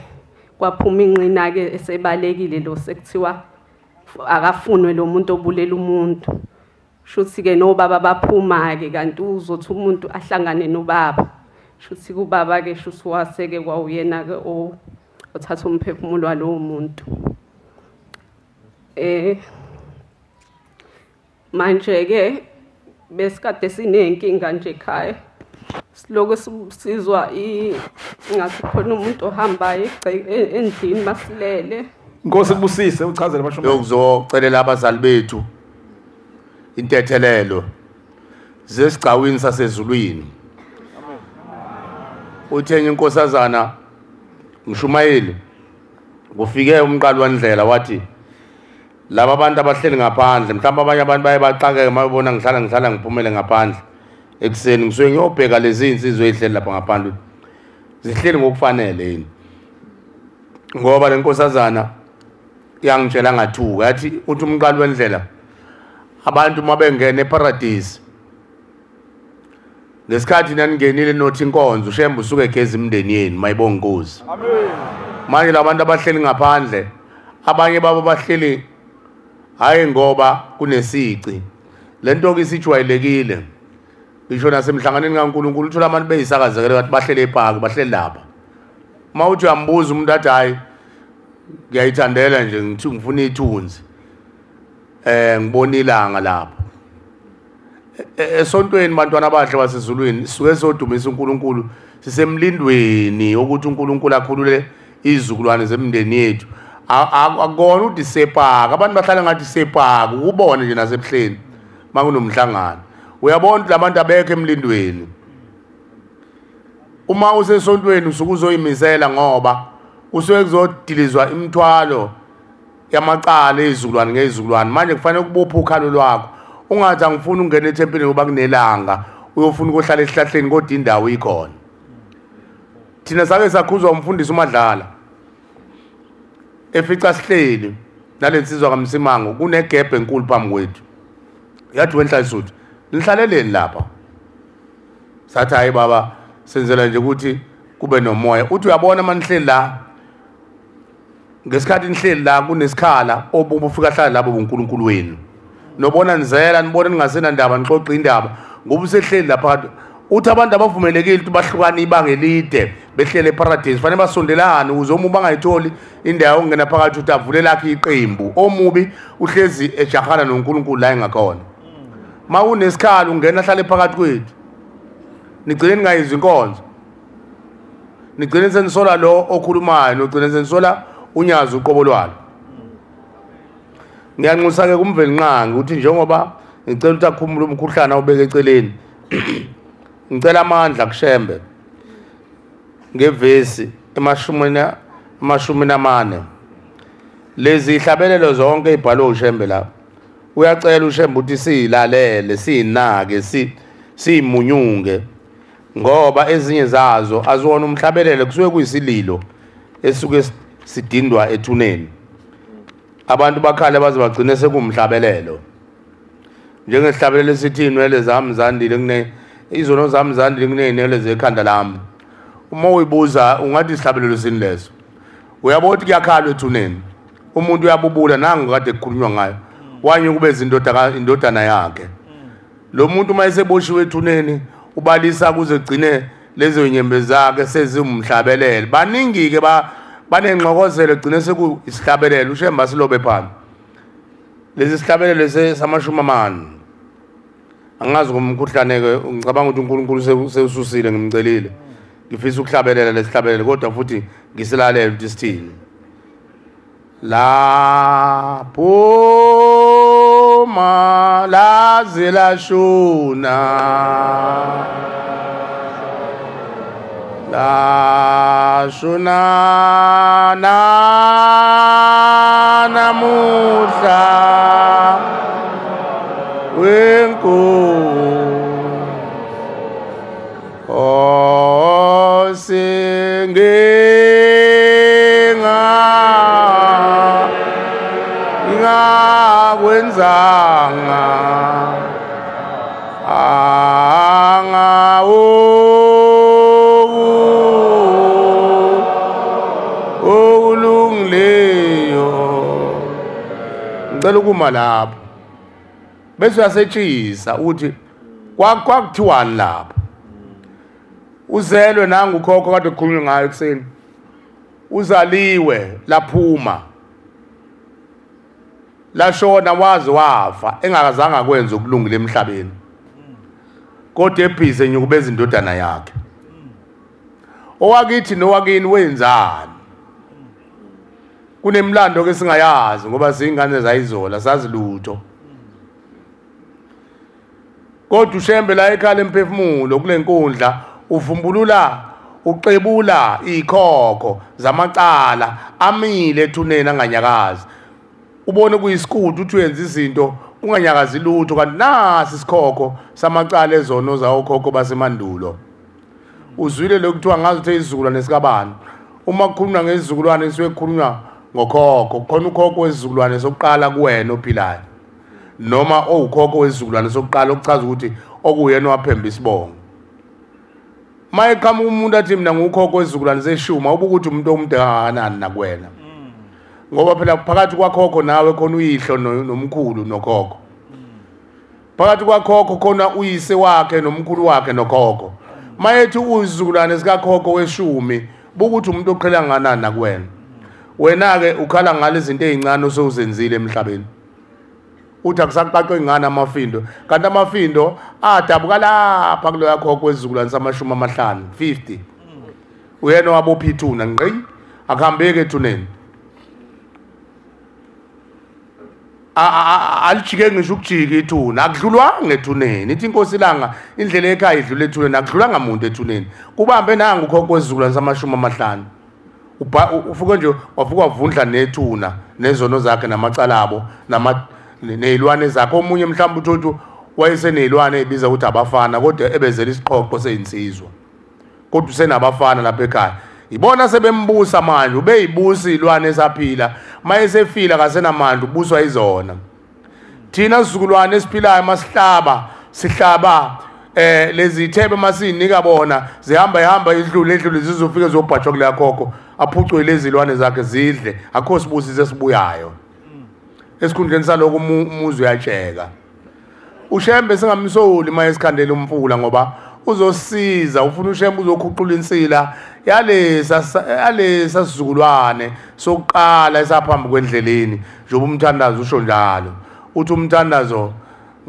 kwaphuma inqina ke esebalekile lo sekuthiwa akafunwe lo muntu obulela umuntu. Shuthi ke nobaba baphuma ke kanti uzothi umuntu ahlangane nobaba. Shuthi kubaba ke shuthi waseke kwawuyena ke othatha umphefumulo walowo muntu. Manje ke besikade sinenkinga nje ekhaya. Siloko sizwa ngathi khona umuntu ohambayo endlini masilele. Inkosi kubusise uchazele basho. Yokuzocelela abazali bethu intethelelo zesigcawini sasezulwini. Uthenye inkosazana Mshumayeli kufike umqali wandlela wathi laba abantu abahleli ngaphandle mhlawumbe abanye abantu baye baxakeke mayibona ngihlala ngiphumele ngaphandle ekseni ngisuke ngiyobheka lezi insizwe ezihleli lapha ngaphandle zihleli ngokufanele yini ngoba lenkosazana yangitshela ngathuka yathi uthi umqali wendlela abantu mabengena eparadise ngesikhathi naningenile nothi inkonzo ushembe usuke egeza imndeni yenu mayibonga inkosi amen. Manje labantu abahleli ngaphandle abanye babo bahleli hayi ngoba kunesici lento ke isijwayelekile isho nasemhlanganeni kaNkuluNkulu uthola abantu beyisakazekele bathi bahlele ePark bahleli lapha mawuthi uyambuza umuntu athi hayi ngiyayithandela nje ngithi ngifuna ithunzi ngibona ilanga lapha esontweni bantwana abahle basezulwini suke sodumisa uNkulunkulu sisemlindweni ukuthi uNkulunkulu akhulule izizukulwane zemndeni yethu akona ukuthi sePark abantu bahlala ngathi sePark ukubona nje nasebuhleni makunomhlangano uyabona labantu abekho emlindweni uma usesontweni usuke uzoyimisela ngoba usuke kuzodilizwa imithwalo yamacala ezizukulwane ngezizukulwane manje kufanele ukubopha ukhalo lwakho ungathi angifuni ungena ethempelini ngoba kunelanga uyofuna ukuhlala esihlahleni kodwa indawo ikhona thina sake sakhuzwa umfundisi uMadlala efica sihleli nalensizwa kaMsimango kunegebhe enkulu phambi kwethu yathi wenhlayisuthi nihlaleleni lapha sathi hayi baba senzela nje ukuthi kube nomoya uthi uyabona manihleli la ngesikhathi nihleli la kunesikhala obubu ufika hlala labo uNkulunkulu wenu nobona nizela nibona ningasena ndaba nixoxa indaba ngoba usehleli lapha uthi abantu abavumelekile ukuthi bahlukane ibanga elide behlele eparadise fanele basondelane ukuze omubi bangayitholi indawo ongena phakathi ukuthi avule lakhe iqembu omubi uhlezi ejahana noNkulunkulu la engakhona ma unesikhala ungena hlale phakathi kwethu nigcine ningayizwi inkonzo nigcine senisola lo okhulumayo nogcine senisola unyazi uqobo lwalo ngiyanxusa ke kumveli nqangi ukuthi njengoba ngicela ukuthi akhumule umkhuhlane awubeke eceleni ngicela amandla kushembe ngevesi emashumi namane lezi ihlabelelo zonke ibhalo ushembe la uyacela ushembe ukuthi siyilalele sinake simunyunge ngoba ezinye zazo azona umhlabelelo kusuke kuyisililo esuke sidindwa ethuneni abantu bakhala baze bagcine sekumhlabelelo njengesihlabelelo esithi inwele zami zandile kune izono zami zandile kuneyinwele zekhanda lami uma uyibuza ungathi isihlabelelo sini leso uyabona ukuthi kuyakhala ethuneni umuntu uyabubula nangu kade kukhulunywa ngayo wanye kube indodana yakhe lo muntu mayeseboshiwe ethuneni ubalisa kuze gcine lezo nyembe zakhe sezimhlabelele baningi ke banengxokozelo gcine sekuyisihlabelelo ushemba silobe phansi lesi sihlabelelo samashumi amane angazi ngomkhuhlane ke ngicabanga ukuthi uNkulunkulu sewususile ngimcelile ngifisa ukuhlabelela lesihlabelelo kodwa futhi ngisilalela ukuthi sithini lapho malazi lashuna lashuna namuhla kwenzanga okulungileyo ngicela ukuma lapho bese uyasetshisa ukuthi kwakuthiwani lapho uzelwe nanga ukhokho kade kukhulunywa ngayo ekseni uzaliwe laphuma lashona wazi wafa engakazange akwenza ukulungile emhlabeni kodwa ebhize nje ukubeza indodana yakhe owakithi nowakini wenzani kunemlando ke singayazi ngoba singane zayizola sazi lutho kodwa ushembe la ekhaya emphefumulo kule nkundla uvumbulula uqebula ikhokho zamacala amile ethuneni anganyakazi ubone kuyisikhudu uthi uyenza izinto unganyakazi lutho kanti nasi isikhokho samacala ezono zawokhokho basemandulo uzwile lokuthiwa ngazi ukuthi izizukulwane sikabani uma kukhulunywa ngezizukulwane isuke kukhulunywa ngokhokho khona ukhokho wesizukulwane sokuqala kuwena ophilayo noma owukhokho wesizukulwane sokuqala okuchaza ukuthi okuyena waphemba isibongo mayeqhamuka umuntu athi mina ngukhokho wesizukulwane seshuma ubukuthi umuntu omude kangakanani nakwena ngoba phela phakathi kwakhokho nawe khona uyihlo nomkhulu nokhokho phakathi kwakhokho khona uyise wakhe nomkhulu wakhe nokhokho mayethi uzizukulwane sikakhokho weshumi bukuthi umuntu oqhela nganani nakwena wena ke ukhala ngale zinto ezincane osewuzenzile emhlabeni uthi akusaqaqwe ingane amafindo kanti amafindo adabuka lapha kulo yakhokho wesizukulwane samashumi amahlanu 50 uyena wabopha ithuna ngqi akuhambeke ethuneni alijike ngisho ukujika ithuna akudlulwanga ethuneni ithi inkosi langa indlela ekhaya idlula ethuneni akudlulanga umuntu ethuneni kubambe nanga ukhokho wesizukulwane samashumi amahlanu ufuke nje wavuka wavundla nethuna nezono zakhe namacala abo nezilwane zakhe omunye mhlawumbe uthi wayesenezilwane ebiza ukuthi abafana kodwa ebezela isiqoqo seyinsizwa kodwa usenabafana lapha ekhaya ibona sebembusa manje ubeyibusa izilwane esaphila mayesefila kasenamandla ubuswa izona thina sizukulwane esiphilayo sihlaba lezi ithebe masinika bona zihamba idlule zizofika zobhatshwa kule yakhokho aphucwe lezi zilwane zakhe zidle akho sibusise sibuyayo esikhundleni saloko umuzi uyatsheka ushembe singamsoli maye sikhandela umfula ngoba uzosiza ufuna ushembe uzokhuqula insila yalesa sizukulwane sokuqala esaphambi kwendleleni njoba umthandazo usho njalo uthi umthandazo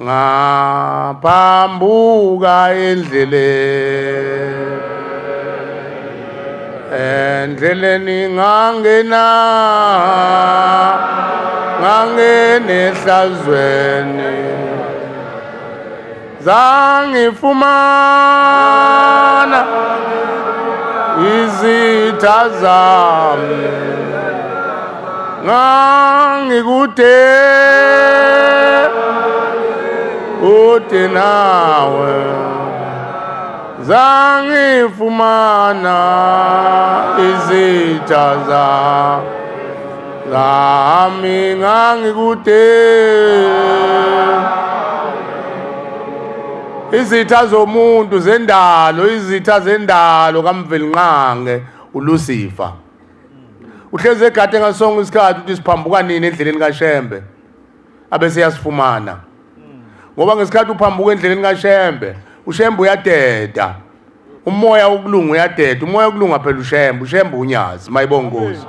ngaphambuka endleleni ngangena ehlazweni zangifumana izitha zami ngangikude ude nawe zangifumana izitha zami ngangikude izitha zomuntu izitha zendalo kaMvelinqange uLucifer uhleze egade ngasonga isikhathi ukuthi siphambuka nini endleleni kaShembe abese yasifumana ngoba ngesikhathi uphambuka endleleni kaShembe uShembe uyadeda umoya wokulunga uyadeda umoya wokulunga phela uShembe unyazi mayibongozi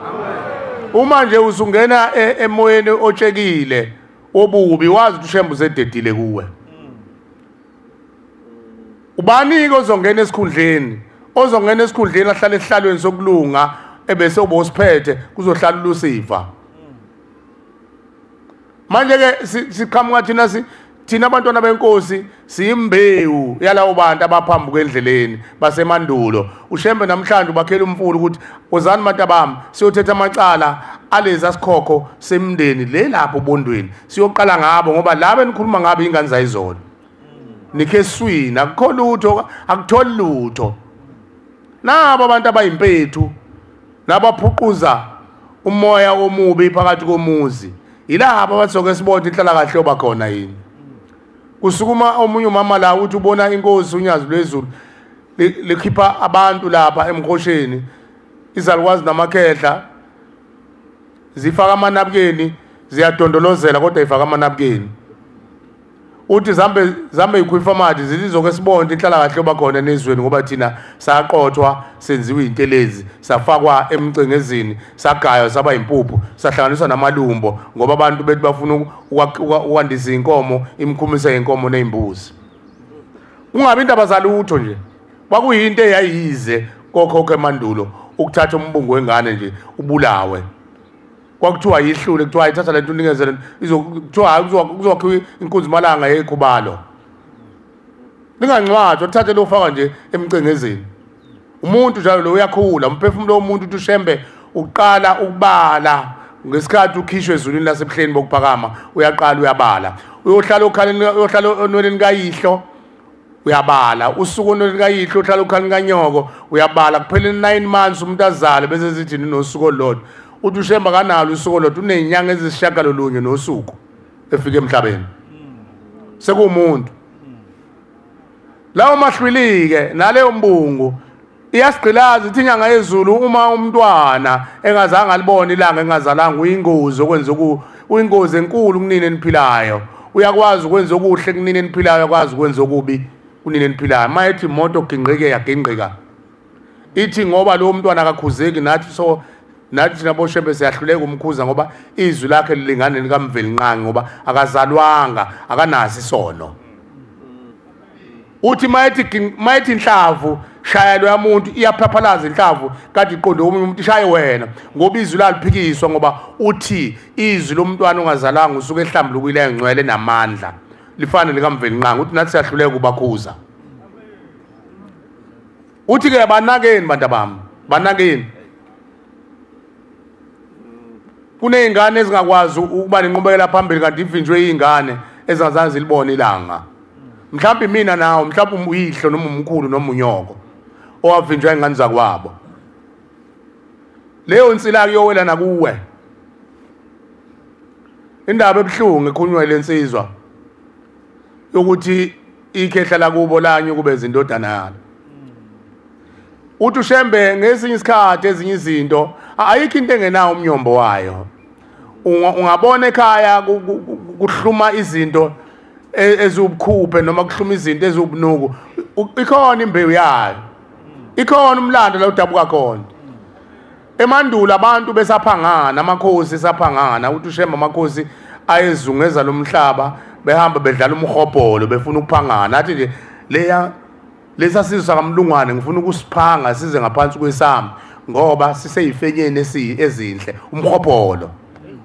uma nje usungena emoyeni otshekile obubi wazi ukuthi uShembe usededile kuwe. Ubani-ke ozongena esikhundleni ahlale esihlalweni sokulunga ebese ubosiphethe kuzohlala uLucifer. Manje-ke siqhamuka thina abantwana benkosi siyimbewu yalawo bantu abaphambi kwendleleni basemandulo. uShembe namhlanje ubakhela umfula ukuthi wozani matabami siyothetha amacala alezi asikhokho semndeni le lapho ubondweni siyoqala ngabo ngoba laba enikhuluma ngabo ingane zayizona. Nikhe eswini akukho lutho akutholi lutho. Nabo abantu abayimpethu nabaphuquza umoya omubi phakathi komuzi yilabo abathoke sibona inhlala kahle oba khona yini. Kusukuma omunye umama la uthi ubona inkosi unyazi lwezulu likhipha abantu lapha emkhosheni izalukwazi namakhehla zifaka amanabukeni ziyadondolozela kodwa ifaka amanabukeni. Uthi zambe ikhwifa manje zilizoke sibonde inhlala kahle oba khona nezweni ngoba thina saqothwa senziwe intelezi safakwa emcengezini sagaywa saba impuphu sahlanganiswa namalumbo ngoba abantu bethu bafuna ukwandisa inkomo imkhumise inkomo nezimbuzi. Ungabi indaba zalutho nje kwakuyinto eyayize kokhokho emandulo ukuthatha umbungu wengane nje ubulawe. Kwakuthiwa yihlule kuthiwa ithatha lento unikeze izokuthiwa kuzokhiwa inkunzi malanga yekhubalo. Lingancwadi uthathe lo ufaka nje emcengezini. Umuntu njalo lo uyakhula umphefumulo womuntu uthi uShembe uqala ukubala ngesikhathi ukhishwe ezulwini lasebuhleni bokuphakama uyaqala uyabala. Uyohlala ukhaleni uyohlala onweleni kayihlo uyabala. Usuku onweleni kayihlo uhlala ukhaleni kanyoko uyabala kuphela 9 months umuntu azale bese sithi nosuku olodwa. Uthi uShembe kanalo usuku olodwa unezinyanga ezisishagalolunye nosuku efike emhlabeni. Sekumuntu. Lawo mahlwili-ke naleyo mbungu iyasigqilaza ithi inyanga yezulu uma umntwana engazange alibone ilanga engazalanga uyingozi okwenza uyingozi enkulu kunini eniphilayo. Uyakwazi ukwenza okuhle kunini eniphilayo uyakwazi ukwenza okubi kunini eniphilayo. Mayethi imoto ginqike yaginqika. Ithi ngoba lo mntwana akakhuzeki nathi nabo Shembe siyahluleka umkhuza ngoba izwi lakhe lilingane likaMveli Nqangi ngoba akazalwanga akanazi isono. Uthi mayethi inhlavu shaya lo yamuntu iyaphaphalaza inhlavu kade iqonde omunye umuntu ishaye wena ngoba izwi laliphikiswa ngoba uthi izwi lomntwana ongazalanga usuke ehlambulukile engcwele namandla lifana likaMveli Nqangi. Uthi nathi siyahluleka ubakhuza. Uthi ke banakeni bantu bami banakeni. Kunezingane ezingakwazi ukuba nenqubekela phambili kanti ivinjwe izingane ezingazange zilibone ilanga. Mhlawumbe mina nawo mhlawumbe uyihlo noma umkhulu noma unyoko owavinjwa ingane zakwabo. Leyo insila kuyowela nakuwe. Indaba ebuhlungu ekhulunywa lensizwa ukuthi ikhehla lakubo lanye kube izindodana yalo. Uthi uShembe ngesinye isikhathi ezinye izinto ayikho into engenawo umnyombo wayo. Ungabona ekhaya kuhluma izinto ezubukhuphe noma kuhluma izinto ezubunuku ikhona imbewu yayo. Ikhona umlando la udabuka khona. Emandulo abantu besaphangana amakhosi esaphangana uthi uShembe amakhosi ayezungeza lo mhlaba behamba bedlala umhobholo befuna ukuphangana. Athi nje lesasizwe sakaMlungwane ngifuna ukusiphanga size ngaphansi kwesami ngoba siseyifenyeni ezinhle umhobholo.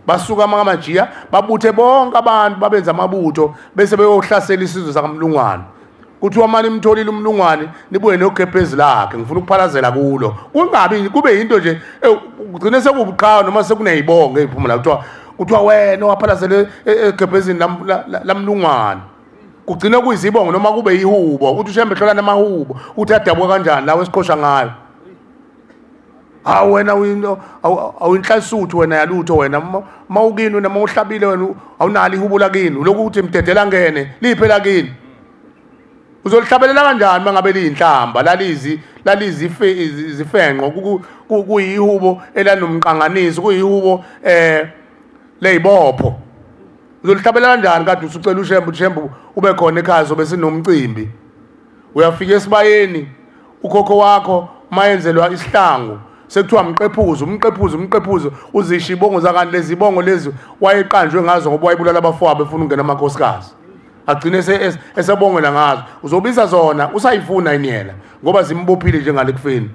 Basuka amajiya babuthe bonke abantu babenza amabutho bese beyohlasela isizwe sakaMlungwane. Kuthiwa manje imtholile uMlungwane nibuye nogebhezi lakhe ngifuna ukuphalazela kulo. Kungabi kube into nje ugcine sekubuqhawe noma sekunezibongo eziphumula kuthiwa wena waphalazela egebhezini laMlungwane. Kugcina kuyizibongo noma kube yihubo. Uthi uShembe hlola namahubo uthi adabuka kanjani lawe esiqosha ngayo. Wena awinhlasuthu wena yalutho wena mawukini noma uhlabile wena awunali ihubo lakini lokhu uthi mdedela ngene liphela kini. Uzolihlabelela kanjani mangabe liyinhlamba lalizi izifenqo kuyihubo elanomqanganiso kuyihubo leyibopho. Uzolihlabelela kanjani kade usucela uShembe ube khona ekhaya zobe sinomcimbi. Uyafika esibayeni ukhokho wakho mayenzelwa isihlangu sekuthiwa umqephuzo uzisha ibongo zakani lezi ibongo lezi wayeqanjwe ngazo ngoba wayebulala abafowabo befuna ungena amakhosikazi agcine esebongela ngazo uzobiza zona usayifuna iniyela ngoba zimbophile njengale kufeni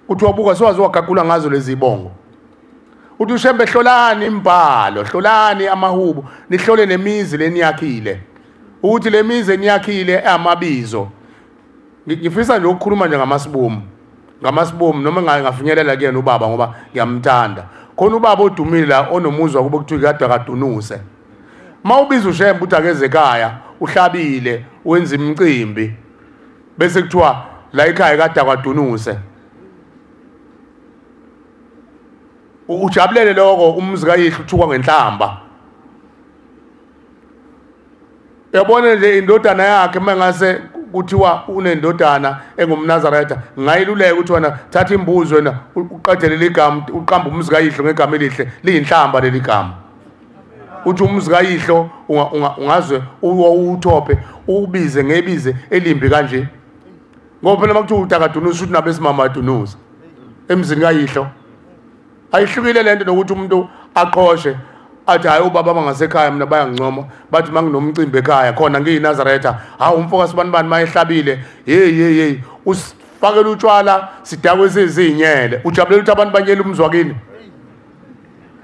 uthi wabuka siwazi wagagula ngazo lezi ibongo uthi uShembe hlolani imbhalo hlolani amahubo nihlole nemizi leniyakhile ukuthi le mizi eniyakhile amabizo ngifisa nje ukukhuluma nje ngamasibomu noma ngafinyelela kuyena ubaba ngoba ngiyamthanda khona ubaba odumile la onomuzwa kuba kuthiwa kade akadunuse mawubiza uShembe uthi akeze ekhaya uhlabile wenza imicimbi bese kuthiwa la ekhaya kade akadunuse ujabulele lokho umuzi kayihlo uthukwa ngenhlamba yabona nje indodana yakhe mangase kuthiwa unendodana engumNazaretha ngayiluleka ukuthi wena thatha imbuzi wena uqedele igama uqamba umuzi kayihlo ngegama elihle liyinhlamba leli gama uthi umuzi kayihlo ungazwe uthophe ubize ngebize elimbi kanje ngoba phela makuthiwa uTakadunusa uthi nabesimama adunusa emzini kayihlo ayihlukile lento nokuthi umuntu aqhoshe athi hayi ubaba bangasekhaya mina bayangincoma bathi manginomcimbi ekhaya khona ngiyinazaretha hawu umfokasi bani mayehlabile hey usifakela utshwala sidakwe sezinyele ujabulela ukuthi abantu banyela umzwakini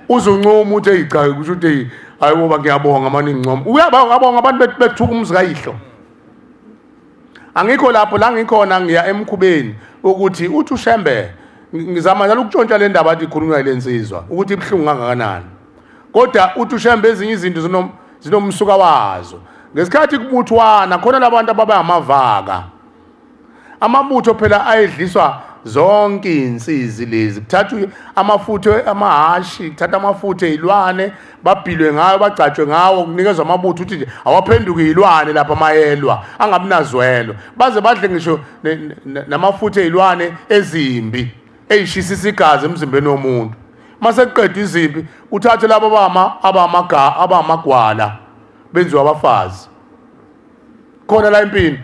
uzoncoma uthi eyicha kusho uthi hayi ngoba ngiyabonga manje ngincoma uyabonga abantu bethuka umuzi kayihlo angikho lapho la ngikhona ngiya emkhubeni ukuthi uthi uShembe ngizama njalo ukutshontsha le ndaba athi ikhulunywa lensizwa ukuthi ibhlungu kangakanani kodwa uthi uShembe ezinye izinto zinomsuka wazo ngesikhathi kubuthwana khona labantu ababayamavaka amabutho phela ayedliswa zonke insizi lezi kuthatha amafutho amahashi kuthatha amafutho ezilwane babhilwe ngayo bagcatshwe ngawo kunikezwa amabutho uthi nje awaphenduka izilwane lapha mayelwa angabinazwelo baze badle ngisho namafutho ezilwane ezimbi eyishisisa igazi emzimbeni womuntu mase kuqedwe izimpi uthathe labo abamagwala benziwa abafazi khona la empini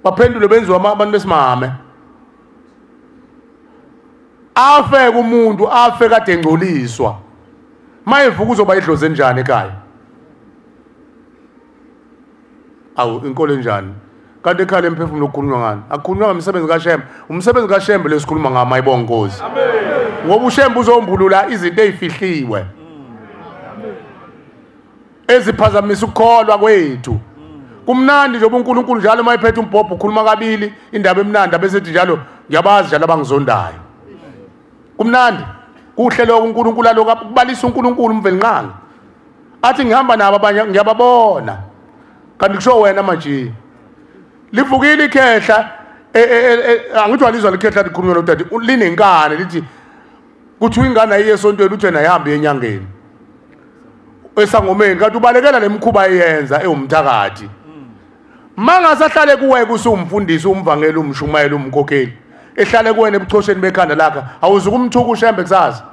baphendule benziwa abantu besimame afe kumuntu afe kade engcoliswa mayevuka uzoba idloze njani ekhaya awu inkolo enjani kanti ekhaya emphefumulo ukukhulunywa ngani akukhulunywa ngomsebenzi kaShembe umsebenzi kaShembe lesikhuluma ngama ayibonga Nkosi ngoba uShembe uzombulula izinto ezifihliwe eziphazamisa ukukholwa kwethu kumnandi nje uNkulunkulu njalo mayiphethe umbhobho ukhuluma kabili indaba emnandi bese ethi njalo ngiyabazi njalo abangizondayo kumnandi kuhle lokho uNkulunkulu lokho kubalisa uNkulunkulu umvelinqanga athi ngihamba nabo abanye ngiyababona kanti kusho wena manje livukile ikhehla angithi walizwa likhehla likhulunywa lodade linenkane lithi kuthiwa ingane ayiyesontweni uthi nayihambe enyangeni esangomeni kanti ubalekela lemkhuba ayenza ewumthakathi mangasahlale kuwe kusumfundisi umvangeli umshumayeli umkhokheli ehlale kuwena ebuchosheni bekhanda lakha awuzuka umthuka uShembe kusasa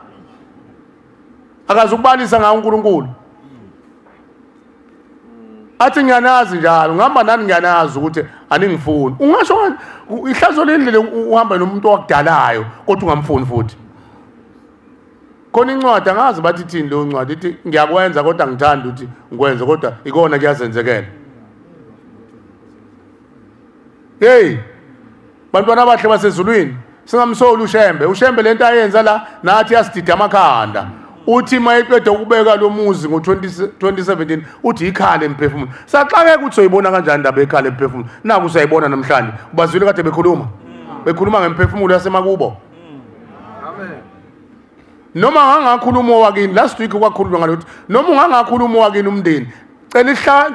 akazukubalisa ngawo uNkulunkulu athi ngiyanazi njalo ngihamba nani ngiyanazi ukuthi aningifuni ungasho ihlazo lendlela uhamba nomuntu wakudalayo kodwa ungamfuni futhi khona incwadi angazi bathi thini leyo ncwadi ithi ngiyakwenza kodwa ngithanda ukuthi ngikwenze kodwa ikona kuyazenzekela hey bantwana abahle basezulwini singamsoli uShembe lento ayenza la nathi yasidida amakhanda uthi mayeqeda ukubeka lo muzi ngo2017 uthi ikhale emphefumulo saxake ukuthi soyibona kanjani indaba ekhale emphefumulo naku usayibona namhlanje ubazwile kade bekhuluma ngemphefumulo yasemakubo noma ngangakhuluma wakini last week kwakhulunywa ngalokuthi noma ungangakhuluma wakini umndeni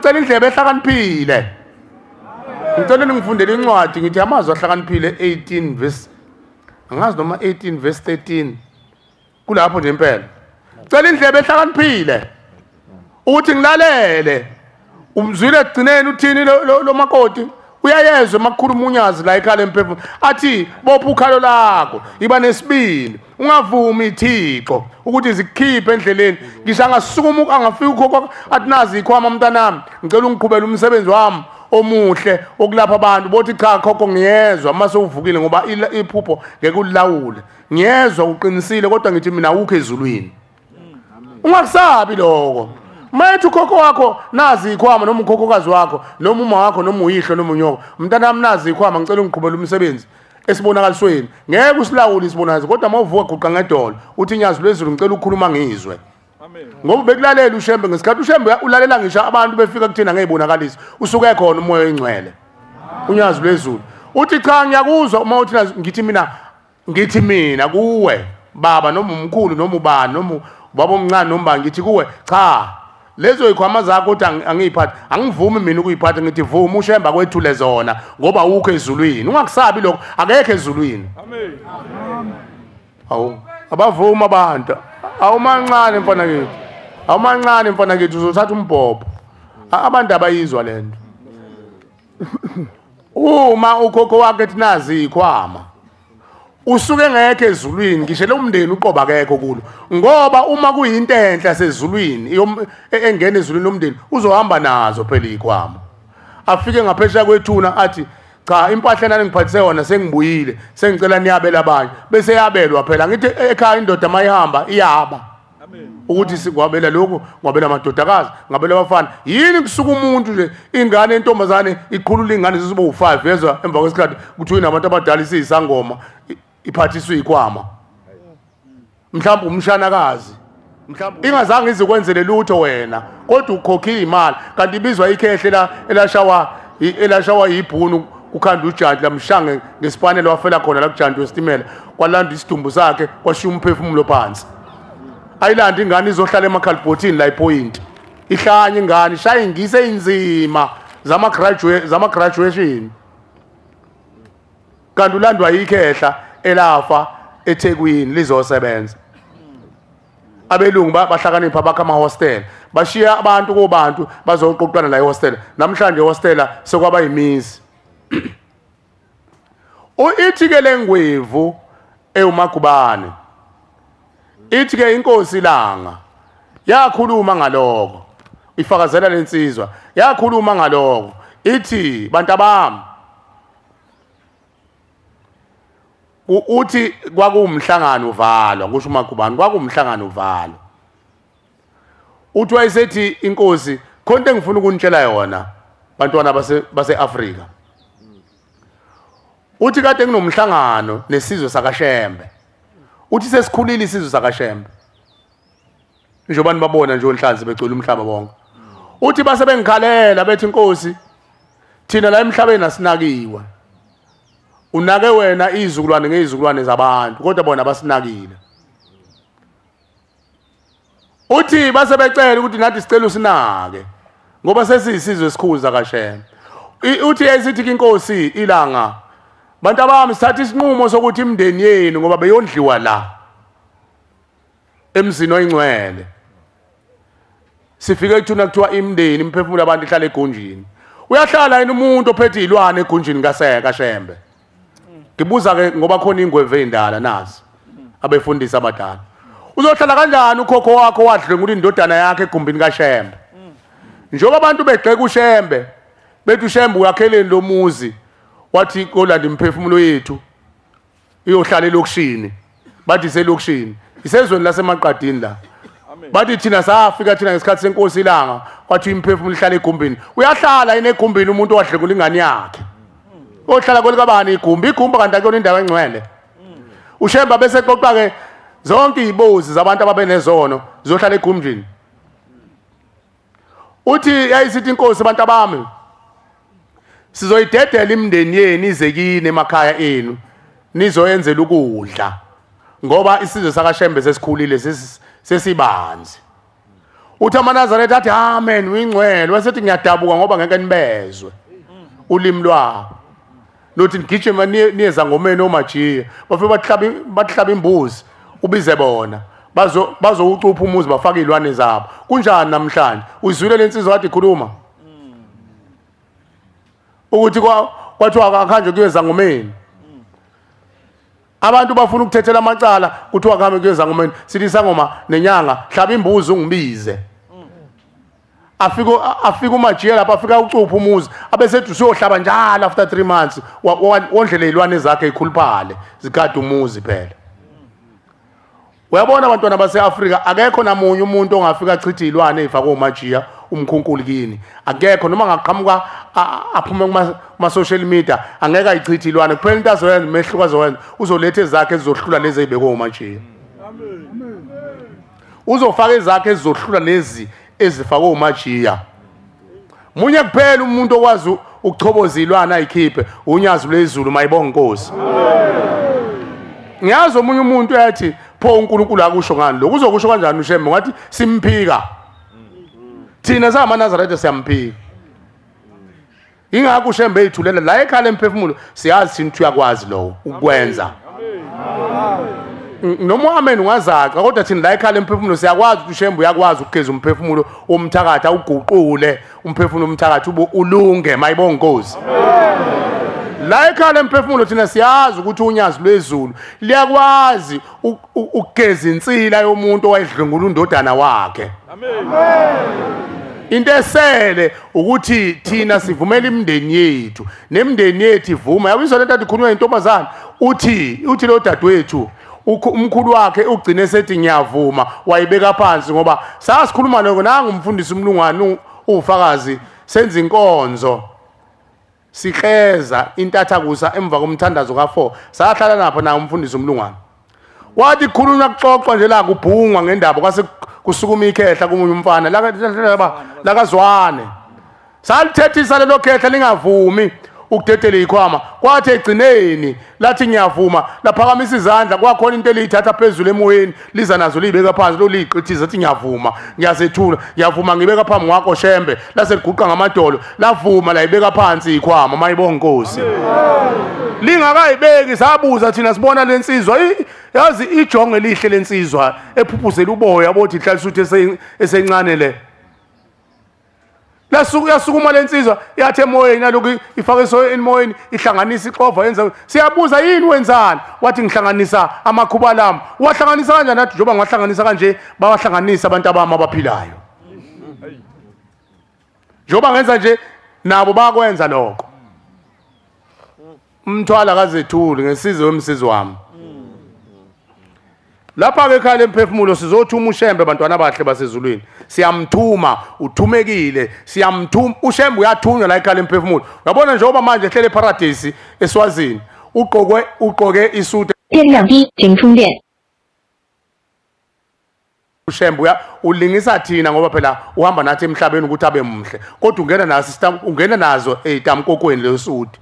cela indlebe ehlakaniphile ngicela ningifundele incwadi ngithi amazwi ahlakaniphile 18 verse angazi noma 18 verse 13 kulapho nje impela cela indlebe ehlakaniphile uthi ngilalele umzwile egcineni uthini lo makoti uyayezwe makukhuluma unyazi la ekhaya emphefumulo athi bopha ukhalo lakho iba nesibili ungavumi ithixo ukuthi zikukhiphe endleleni ngisho angasukuma angafika ukhokho athi nazi ikhwama mntanami ngicela ungiqhubele umsebenzi wami omuhle okulapha abantu bothi cha khokho ngiyezwa mase uvukile ngoba iphupho ngeke ulilawule ngiyezwa uqinisile kodwa ngithi mina ukho ezulwini ungakusabi lokho mayethi ukhokho wakho nazi ikhwama noma ukhokhokazi wakho noma uma wakho noma uyihlo noma unyoko mntana wami nazi ikhwama ngicela ungiqhubele umsebenzi esibonakalisweni ngeke usilawule isibonakaliso kodwa mawuvuka guqa ngedolo uthi inyazi lwezulu ngicela ukukhuluma ngizwe ngoba bekulalela ushembe ngesikhathi ushembe ulalela ngisho abantu befika kuthina ngezibonakaliso usuke khona umoya oyingcwele unyazi lwezulu uthi cha ngiyakuzwa uma uthi ngithi mina kuwe baba noma umkhulu noma ubani noma ubaba omncane noma ngithi kuwe cha lezo ikhwama zakho uthi angiyiphathe angivumi mina ukuyiphatha ngithi vuma ushemba kwethule zona ngoba ukho ezulwini ungakusabi lokho akekho ezulwini amen awu abavuma abantu awumancane mfana kithi awumancane mfana kithi uzothatha umbhobho abantu abayizwa lento uma ukhokho wakhe ethi nazi ikhwama usuke ngeke ezulwini ngisho lomndeni uqoba akekho kulo ngoba uma kuyinto enhle sezulwini engene ezulwini lomndeni uzohamba nazo phela ikhwama afike ngaphesheya kwethuna athi cha impahla nani ngiphathise yona sengibuyile sengicela niyabela abanye bese yabelwa phela ngithi ekhaya indoda mayihamba iyaba ukuthi sikwabela lokho ngwabela amadodakazi ngabela abafana yini kusuka umuntu nje ingane entombazane iqhulula ingane zizoba u5 yezwa emva kwesikhathi kuthiwe nabantu abadala isizangoma iphathiswe ikhwama mhlawumbe umshanakazi mhlawumbe ingazange izikwenzele lutho wena kodwa ukhokhile imali kanti ibizwa ikhehle la elashawa yibhunu ukhanda ujaji lamshange ngesipanelo wafela khona la kujanti wesitimela kwalanda isidumbu sakhe kwashiya umphefumulo phansi ayilanda ingane izohlala emakhalibhothini la ipoint ihlanye ingane ishaya ingise inzima zama graduation kanti ulandwa yikhehla elafa eThekwini lizosebenza abelungu bahlakanipha bakha ama hostel bashiya abantu kobantu bazoqoqana la ihostel namhlanje ihostela sekwaba yimizi ithi ke lengwevu ewumagubane ithi ke inkosi ilanga yakhuluma ngaloko ifakazela lensizwa yakhuluma ngaloko ithi bantu bami uthi kwakuumhlangano uvalwa ngisho umagubane kwakuumhlangano uvalwa uthi wayesethi inkosi khonto engifuna ukunitshela yona bantwana base-Afrika uthi kade nginomhlangano nesizwe sakaShembe uthi sesikhulile isizwe sakaShembe njengoba nibabona nje onhlanzi becula umhlaba bonke uthi base bengikhalela bethi inkosi thina la emhlabeni asinakiwe unake wena izizukulwane ngezizukulwane zabantu kodwa bona basinakile uthi base becela ukuthi nathi sicela usinake ngoba sesiyisizwe esikhulu sakaShembe uthi esithi inkosi ilanga bantu abami sithatha isinqumo sokuthi imndeni yenu ngoba beyondliwa la emzini oyingcwele sifike kuthuna kuthiwa imndeni imphefumulo abantu ihlala egunjini uyahlala yini umuntu ophethe izilwane egunjini kaShembe ngibuza ke ngoba khona ingweve endala nazi abefundisi abadala uzohlala kanjani ukhokho wakho wadlengula indodana yakhe egumbini kaShembe njengoba abantu begxeka uShembe bethi uShembe uyakheleni lo muzi wathi kolanda imphefumulo yethu iyohlala elokushini bathi selokishini isezweni lasemaqadini la bathi thina safika thina ngesikhathi senkosi ilanga kwathi imphefumulo ihlala egumbini uyahlala enegumbini umuntu owadlengula ingane yakhe ohlala kolikabani igumbi kanti akuyona indawo engcwele uShembe bese xoxa ke zonke izibozi zabantu ababenezono zizohlala egumbini uthi yayisithi inkosi abantu abami sizoyidedela imndeni yenu ize kini emakhaya enu nizoyenzela ukudla ngoba isizwe sakaShembe sesikhulile sesibanzi uthi amaNazaretha athi amen uyingcwele wasethi ngiyadabuka ngoba ngeke nibezwe ulimi lwabo nothi ngigijima niyeza ngomeni omajiye bafike bahlaba imbuzi ubize bona bazowucupha umuzi bafaka izilwane zabo kunjani namhlanje uzwile lensizwa wathi ikhuluma ukuthi kwathiwa akanje kuyeza ngomeni abantu bafuna ukuthethela amacala kuthiwa akhambe kuyeza ngomeni sithi sangoma nenyanga hlaba imbuzi ungibize afika uMajiya lapha afika ucupha umuzi abesethi usiyohlaba njalo after 3 months wondlela izilwane zakhe ikhuluphale zikade umuzi phela. Uyabona abantwana base-Afrika akekho namunye umuntu ongafika achitha izilwane ezifakwe uMajiya umkhunkulu kini. Akekho noma ngaqhamuka aphume kuma social media angeke ayichithe izilwane kuphela into azoyenza mehluko azoyenza uzoletha ezakhe ezizohlula lezi ezibekwe uMajiya. Uzofaka ezakhe ezizohlula lezi ezifakwe uMajiya. Munye kuphela umuntu okwazi ukuchoboza izilwane ayikhiphe unyazi lwezulu mayibonga Nkosi. Ngiyazi omunye umuntu ethi pho uNkulunkulu akusho ngani lokho uzokusho kanjani uShembe ngathi simphika. Thina samaNazaretha siyamphika. Ingakho uShembe ethulela la ekhaya emphefumulo siyazi sintu yakwazi lo ukwenza. Noma amen ungazaka kodwa thina la ekhaya emphefumulo siyakwazi uShembe uyakwazi ukugeza umphefumulo womthakatha uguqule umphefumulo womthakatha ulunge mayibonga Nkosi. La ekhaya emphefumulo thina siyazi ukuthi unyazi lwezulu liyakwazi ukugeza insila yomuntu owayedlungula undodana wakhe. Into esele ukuthi thina sivumela imindeni yethu nemindeni yethu ivuma yabizwa lento adikhulunywa intombazana uthi lo dadewethu umkhulu wakhe ugcine sethi ngiyavuma wayibeka phansi ngoba sasikhuluma lokho nanga umfundisi umlungwane ufakazi senza inkonzo sihleza intathakusa emva komthandazo ka4 sahlala napho na umfundisi umlungwane wathi khulunywa kuxoxwa nje la kubhungwa ngendaba kwase kusukuma ikhehla kumunye umfana la kaZwane salithethisa lelo khehla lingavumi ukudedela ikhwama kwathi egcineni lathi ngiyavuma laphakamisa izandla kwakhona into eliyithatha phezulu emoyeni liza nazo libeka phansi lo liqithiza athi ngiyavuma ngiyazethula ngiyavuma ngibeka phambi kwakho Shembe lase liguqa ngamadolo lavuma la ibeka phansi ikhwama mayibonga Nkosi. Lingakayibeki sabuza thina sibona lensizwa yazi ijonge lihle lensizwa ephuphuzela uboya bothi ihlalisa uthi esencane le yasukuma lensizwa yathi emoyeni naloku ifake emoyeni ihlanganisa ixova yenza siyabuza yini wenzani wathi ngihlanganisa amakhuba lami wahlanganisa kanjani nathi njoba ngahlanganisa kanje bawahlanganisa abantu abami abaphilayo njoba ngenza nje nabo bakwenza lokho umthwala kazethuli ngesizwe wemsizi wami. Lapha ke ekhaya emphefumulo sizothuma uShembe abantwana abahle basezulwini siyamthuma uthumekile siyamthuma uShembe uyathunywa la ekhaya emphefumulo uyabona njengoba manje ehlele eparadise eSwazini uqoke isuti uShembe ulingisa thina ngoba phela uhamba nathi emhlabeni ukuthi abe muhle kodwa ungena nazo ezitamkokweni lesuti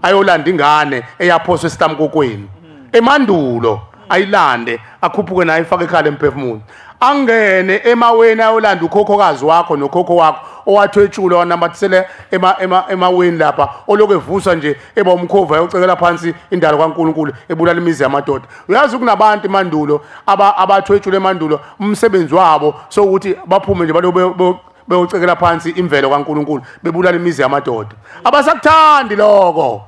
ayolanda ingane eyaphoswa esitamkokweni emandulo ayilande akhuphuke naye ifake ekhaya emphefumulo angene emaweni ayolanda ukhokhokazi wakho nokhokho wakho owathwetshula wanamathisele emaweni lapha oloku evuswa nje eba umkhova ayocekela phansi indalo kaNkulunkulu ebulala imizi yamadoda. Uyazi kunabantu emandulo abathwetshula emandulo umsebenzi wabo so ukuthi baphume nje beyocekela phansi imvelo kaNkulunkulu bebulala imizi yamadoda abasakuthandi lokho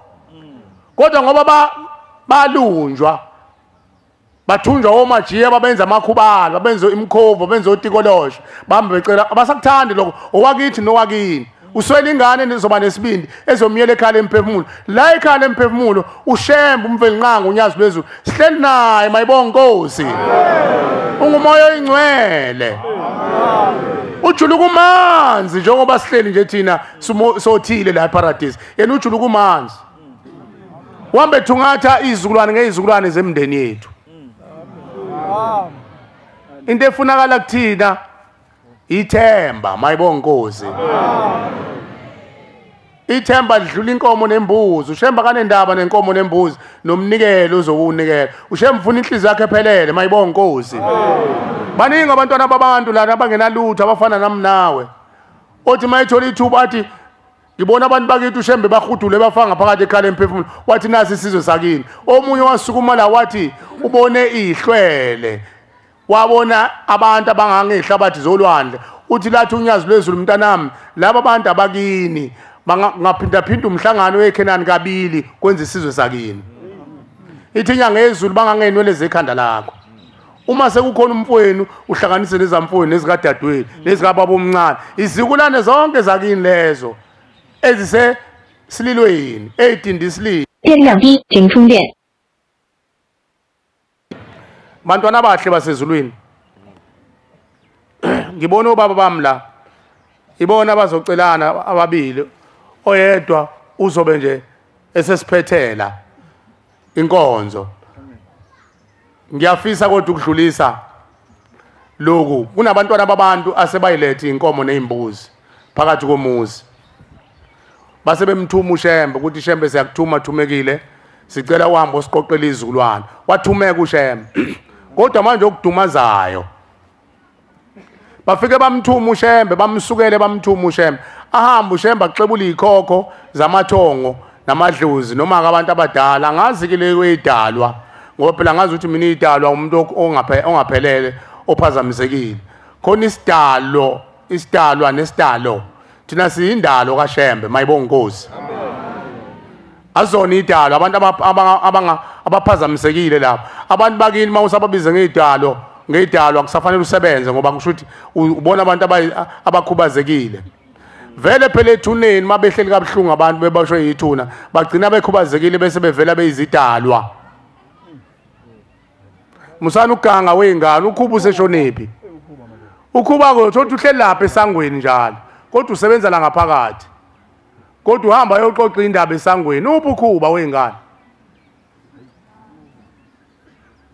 kodwa ngoba balunjwa bathunjwa oMajiya babenza amakhubala babenza imkhovo benza otikolosho bambe becela abasakuthandi lokho owakithi nowakini uswela ingane nizoba nesibindi ezomiyela ekhaya emphefumulo la ekhaya emphefumulo uShembe umvelinqanga unyazi lwezulu sihleli naye mayibonga Nkosi ungumoya oyingcwele ujuluka umanzi njengoba sihleli nje thina sothile la eparadise yena ujuluka umanzi uhambe thungatha izizukulwane ngezizukulwane zemndeni yethu. Into efunakala kuthina ithemba mayibonga Nkosi. Ithemba lidlula inkomo nembuzi uShembe kanendaba nenkomo nembuzi nomnikelo uzokunikela uShembe ufuna inhliziyo yakhe ephelele mayibonga Nkosi. Baningi abantwana babantu lana abangenalutho abafana nami nawe othi mayithola ithuba athi ngibona abantu bakithi uShembe bahudule bafanga phakathi ekhaya emphefumulo wathi nasi isizwe sakini omunye wasukuma la wathi ubone ihlwele wabona abantu abangangehlabathi zolwandle uthi lathi unyazi lwezulu mntanami laba abantu abakini ngaphinda umhlangano weKhenani kabili kwenza isizwe sakini ithi inyanga yezulu bangangenwele zekhanda lakho uma sekukhona umfowenu uhlanganise nezamfowenu nezikadadweni nezikababa omncane izikulane zonke zakini lezo ezise sililweni eyidindisilile 电量低，请充电。 bantwana abahle basezulwini ngibona obaba bami la ibona bazocelana ababili oyedwa uzobe nje esesiphethela inkonzo ngiyafisa kodwa ukudlulisa lokhu kunabantwana babantu asebayilethe inkomo nezimbuzi phakathi komuzi base bemthuma uShembe ukuthi Shembe siyakuthuma thumekile sicela uhambo siqoqela izizukulwana wathumeka uShembe kodwa manje okudumazayo bafike bamthuma uShembe bamsukele bamthuma uShembe ahamba uShembe axebula ikhokho zamathongo namadlozi noma abantu abadala ngazi ke leyo idalwa ngoba phela ngazi ukuthi mina idalwa umuntu ongaphelele ophazamisekile khona isidalwa nesidalo thina siyindalo kaShembe mayibonga Nkosi azona idalo abantu abaphazamisekile lapha abantu bakini mawusababize ngedalo akusafanele usebenze ngoba kusho ukuthi ubona abantu abakhubazekile vele phela ethuneni mabehleli kabuhlungu abantu bebashwe yithuna bagcina bekhubazekile bese bevela beyizidalwa musana uganga wengane ukhuba useshonephi ukhuba kodwa uhleli lapha esangweni njalo kodwa usebenza la ngaphakathi kodwa uhamba yoxoxa indaba esangweni uphi ukhuba wengane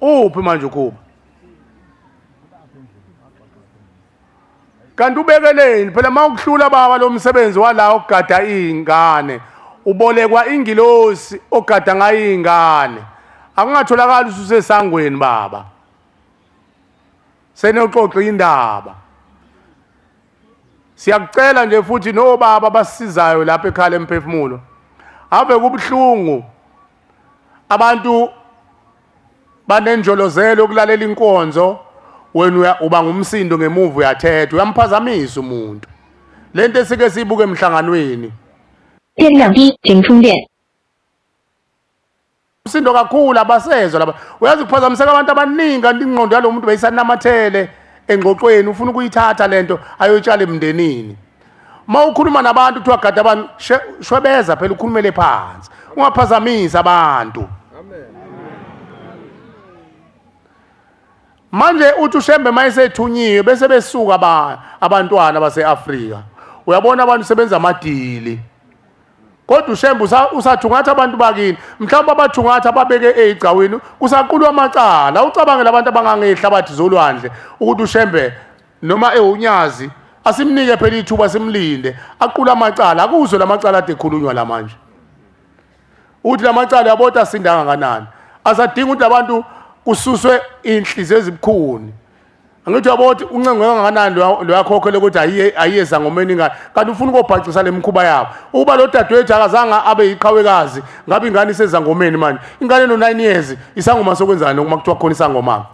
uphi manje ukhuba kanti ubekeleni phela mawukuhlula baba lo msebenzi wala ogada izingane ubolekwa ingilosi ogada ngayo izingane akungatholakala usesangweni baba senoxoxa indaba siyakucela nje futhi no baba basizayo lapha ekhaya emphefumulo ave kubuhlungu abantu banenjolozelo ukulalela inkonzo wena uba ngumsindo ngemuva uyathethwa uyamphazamisa umuntu lento esike sibuke emhlanganweni 电量低，请充电。 umsindo kakhulu abasezwe laba uyazi kuphazamiseka abantu abaningi kanti ingqondo yalo muntu beyisanamathele engqoqweni ufuna ukuyithatha lento ayotshala emndenini mawukhuluma nabantu uthi wagada abantu shwebeza phela ukhulumele phansi ungaphazamisa abantu manje uthi uShembe mayesethunyiwe bese besuka abantwana baseAfrika uyabona abantu sebenza amadili kodwa uShembe usathungatha abantu bakini mhlawumbe abathungatha babeke egcawini kusaqulwa amacala ucabangela abantu abangangehlabathi zolwandle ukuthi uShembe noma ewunyazi asimnike phela ithuba simlinde aqula amacala akuzwe lamacala ade khulunywa la manje uthi lamacala yabota sindanga kanani asadinga ukuthi abantu kususwe inhliziyo ezibukhuni angithi yabothi uncengwe kangakanani lo yakhokhele ukuthi ayiyeza ngomeni ngani kanti ufuna ukubhacisa lemkhuba yabo uba lo dadewethu akazanga abe yiqhawekazi ngabe ingane isezangomeni manje ingane no 9 years isangoma sokwenzana uma kuthiwa khona isangoma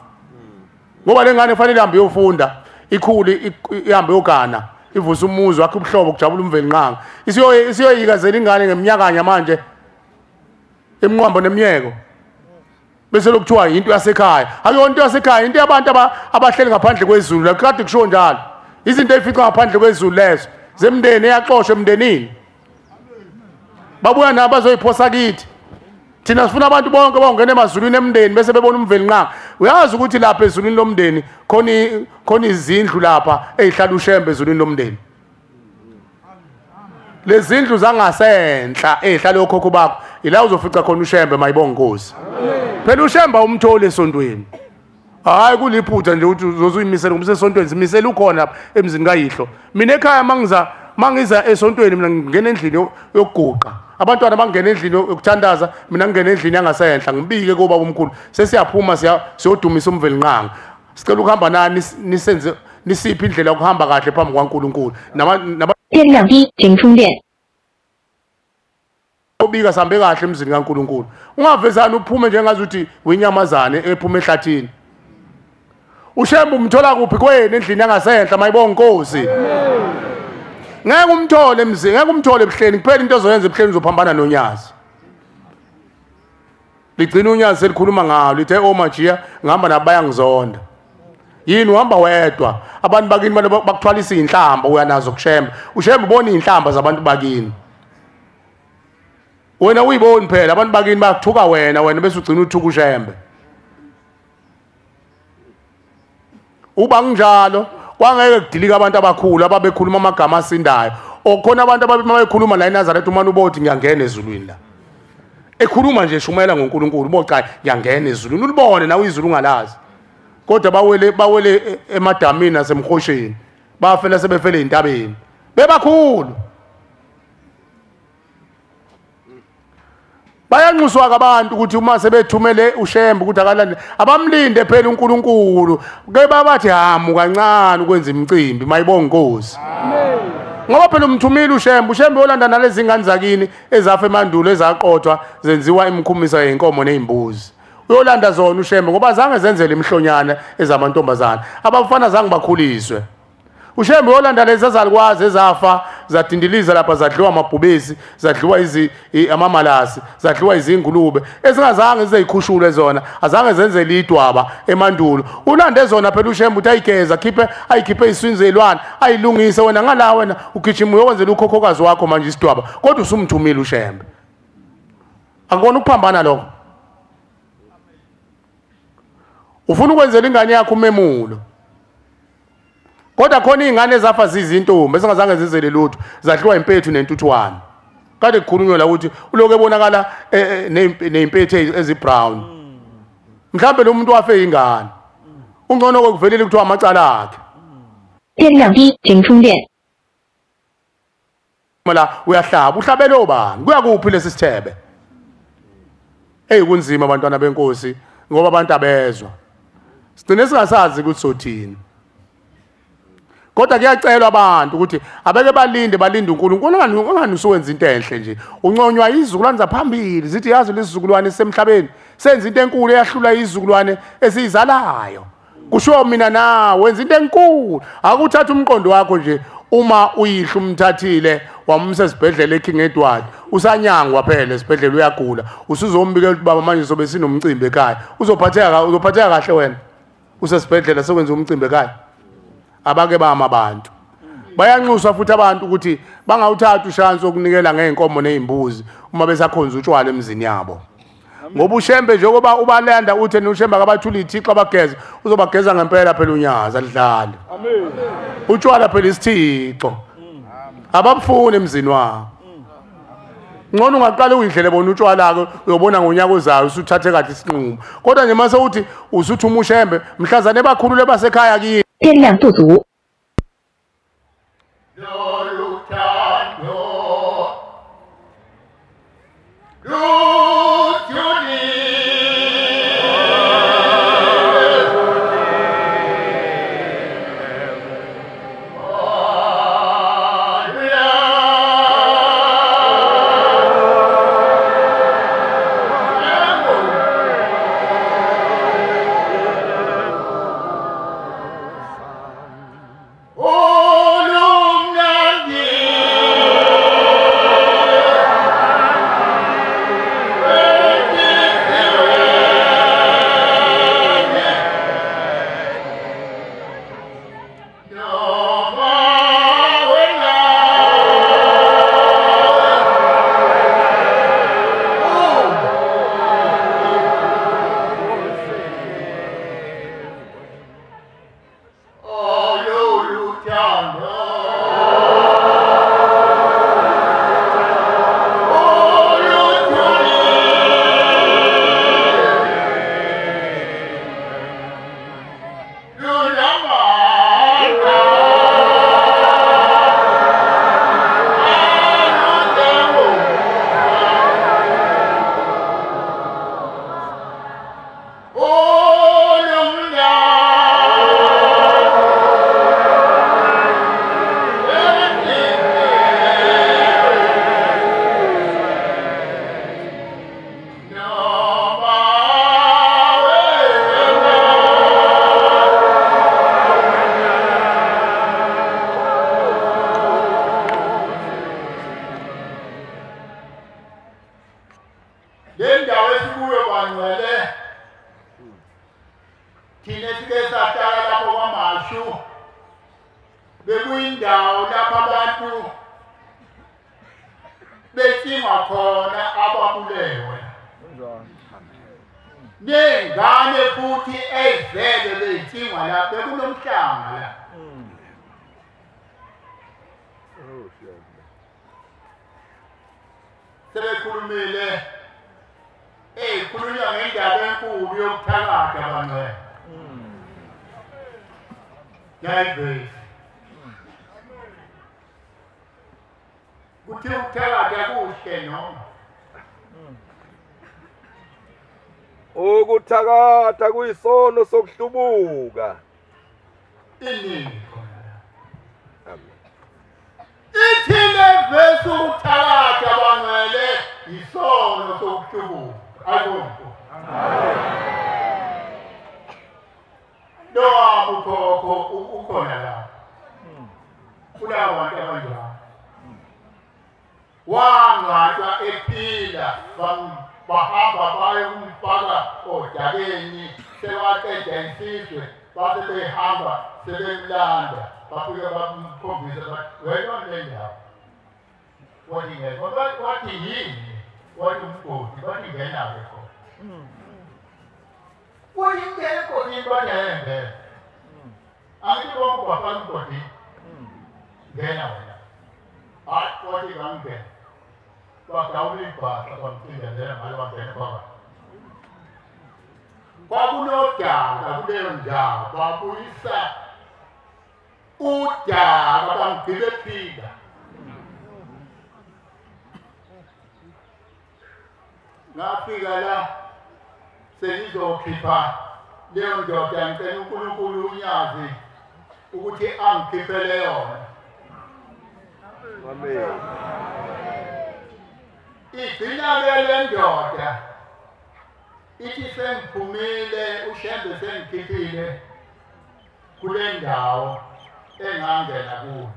ngoba lengane kufanele ihambe yofunda ikhuli ihambe yogana ivusa umuzi wakhe ubuhlobo kujabula umveli nqanga isiyoyikazela ingane ngeminyakanya manje emnqwambo nemiyeko bese lokuthiwa into yasekhaya ayonto yasekhaya into yabantu abahleli ngaphandle kwezulu la kade kusho njalo izinto ezifica ngaphandle kwezulu lezo zemndeni eyaxoshwa emndenini babuya nabo bazoyiphosa kithi thina sifuna abantu bonke bongena emazulwini emndeni bese bebona umveli nqanga uyazi ukuthi lapha ezulwini lomndeni khona izindlu lapha ezihlala uShembe ezulwini lomndeni lezindlu zangasenhla ezihlala okhokho bakho ila uzofica khona uShembe mayibonga Nkosi phela uShembe umthole esontweni hayi kuliphutha nje ukuthi uzoyimisela ngomse esontweni simisela ukhona lapha emzini kayihlo mina ekhaya mangiza esontweni mina ngingena endlini yokuguqa abantwana bangena endlini yokuthandaza mina ngingena endlini yangasenhla ngibike kuba omkhulu sesiyaphuma siyodumisa umveli nqanga sicela ukuhamba nani nisenze nisiphi indlela yokuhamba kahle phambi kwaNkulunkulu 电量低，请充电。 obika sambe kahle emzini kaNkulunkulu ungavezana uphume njengazuthi wenyamazane ephuma ehlathini uShembe umthola kuphi kwena endlini yangasenhla mayibonga Nkosi ngeke umthole emzini ngeke umthole ebuhleni kuphela into ozoyenza ebuhleni uzophambana nonyazi ligcina unyazi selikhuluma ngalo lithe omajiya ngihamba nabo bayangizonda yini uhamba wedwa abantu bakini bakuthwalisa inhlamba uyanazo kushemba ushemba ubona inhlamba zabantu bakini wena uyiboni phela abantu bakini bakuthuka wena bese ugcina uthuka ushembe uba kunjalo kwangeke kudilika abantu abakhulu ababekhuluma amagama asindayo okhona abantu ababekhuluma la eNazaretha umane ubothi ngiyangena ezulwini la ekhuluma nje shumela ngoNkulunkulu bocha ngiyangena ezulwini ulibone nawe izulu ungalazi kodwa bawele emadamini nasemkhosheni bafela sebefele entabeni bebakhulu bayanxuswa abantu ukuthi uma sebethumele ushembe ukuthi akalande abamlinde phela uNkulunkulu ke babathi hamu kancane ukwenza imicimbi mayibonga inkosi amen ngoba phela umthumile ushembe yolanda nalezi ingane zakini ezafa emandulo ezaqothwa zenziwa imkhumisa yenkomo nezimbuzi uyolanda zona ushembe ngoba zange zenzele imhlonyana ezamantombazana abafana zange bakhuliswe ushembe yolanda lezi ezalikwazi ezafa zadindiliza lapha zadliwa amabhubesi zadliwa amamalasi zadliwa izingulube ezingazange zizeyikhushule zona azange zenzele idwaba emandulo ulande zona phela ushembe uthi ayigeza ayikhiphe iswinzelwane ayilungise wena ngala wena ugijima uyokwenzela ukhokhokazi wakho manje isidwaba kodwa usumthumile ushembe akubona ukuphambana lokho ufuna ukwenzela ingane yakho umemulo kodwa khona izingane ezafa zizintombi esingazange zizele lutho zadliwa impethu nentuthwane kade kukhulunywa la ukuthi uloku ebonakala neimpethu ezibrown mhlambe lo muntu wafe ingane ungcono kokuvelele kuthiwa amacala akhe 电量低，请充电。 la uyahlaba uhlabele obani kuya kuphi lesi sithebe kunzima abantwana benkosi ngoba abantu abezwa sigcine singasazi ukuthi sothini kodwa kuyacelwa abantu ukuthi abeke balinde uNkulunkulu ungani usuwenza into enhle nje unconywa izizukulwane zaphambili zithi yazi lesizukulwane semhlabeni senza into enkulu eyahlula izizukulwane esizalayo kusho mina nawe wenza into enkulu akuthatha umqondo wakho nje uma uyihla umthathile wamsa esibhedlela eKing Edward usanyangwa phela esibhedlela uyagula usuzombika ukuthi baba manje sobe sinomcimbi ekhaya uzophatheka kahle wena usesibhedlela sekwenza umcimbi ekhaya abake bama abantu bayanxuswa futhi abantu ukuthi bangawuthatha ushansi okunikela ngeenkomo nezimbuzi uma besakhonza utshwala emzini yabo ngoba ushembe nje ngoba ubalanda uthe nushemba kabathula ithixo abageza uzobageza ngempela phela unyaza lidlala amen utshwala phela isithixo abafuni emzini wabo ngcono ungaqala uyidlele bona utshwala ke uyobona ngonyaka ozayo usuthathe kahle isinqumo kodwa nje mase uthi usuthi umushembe mhlazane bakhulule basekhaya kini 电量不足。 Oh, no, no. bangcwele thina sike sahlala lapho kwaMashu bekuyindawo lapho abantu becinga khona ababulewe nengane futhi ezele becingwa la bekunomhlanga la sebekhulumile khulunywa ngendaba enkulu yokuthakatha bangcwele yayigrace kuthi ukuthakatha kuhle noma ukuthakatha kuyisono sokuhlubuka iningi ithile vesi ukuthakatha bangcwele yisono sokuhlubuka ayikho Doa bukhokho ukhona la kulawa bantu abanjalo wangathwa ephila bahamba baye kumfaka odakeni sebaqeda insizwe base behamba sebemlanda bafike bamkhombisa bathi wena nendawo wathi yini wathi umgodi bathi ngenawe khona What you get for him but there? I don't go for body. Then what you want to get? But I will pass something and then I want to cover. Babu no job, Babu is Uja, Madame Philippine. Napigala. Senizokhipha leyo ndoda ngicela uNkulunkulu unyazi ukuthi angikhiphele yona. Amen. Igcina le ndoda ithi sengiphumile uShembe sengikhiphile kule ndawo engangena kuyo.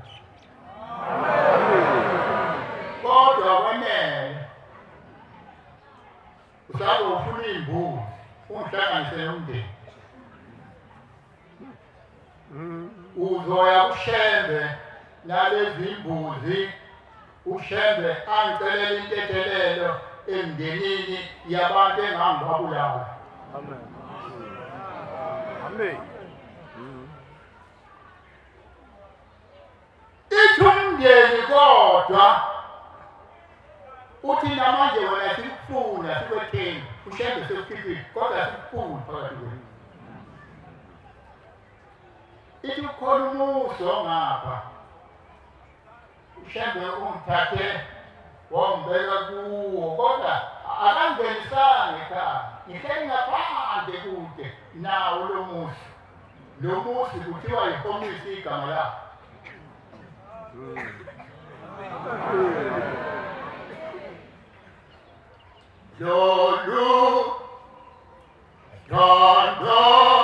Kodwa kwanele usabe ufuna imbuzi ungihlanganise nomndeni uzoya kuShembe nalezi imbuzi uShembe angicelela intethelelo emndenini yabantu engangibabulala. Amen. Amen. Ithumndeni kodwa uthi namanje wena sikufuna sikwetheni uShembe sekufike kodwa sikufuna phakathi kwenu. Ithi ukhona umuso ngapha uShembe ungithathe wangibeka kuwo kodwa akangenisanga ekhaya ngihleli ngaphandle kude nawo lo musi. Lo musi kuthiwa yiHomisi igama lakho. Lolu Dondo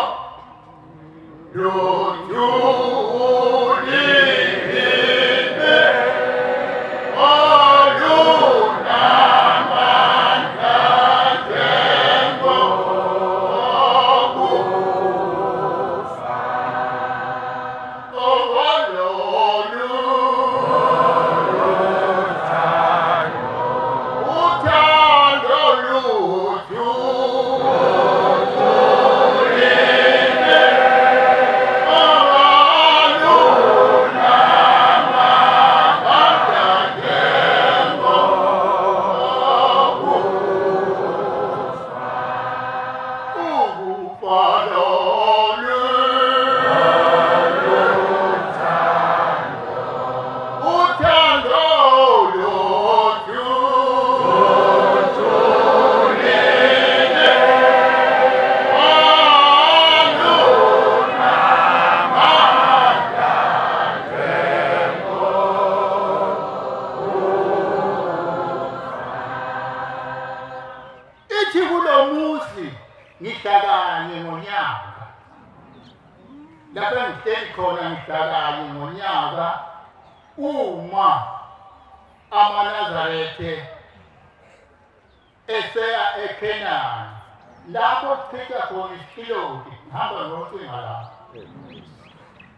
lapho kuchithwa khona isikiloti ngihamba nocinga lapho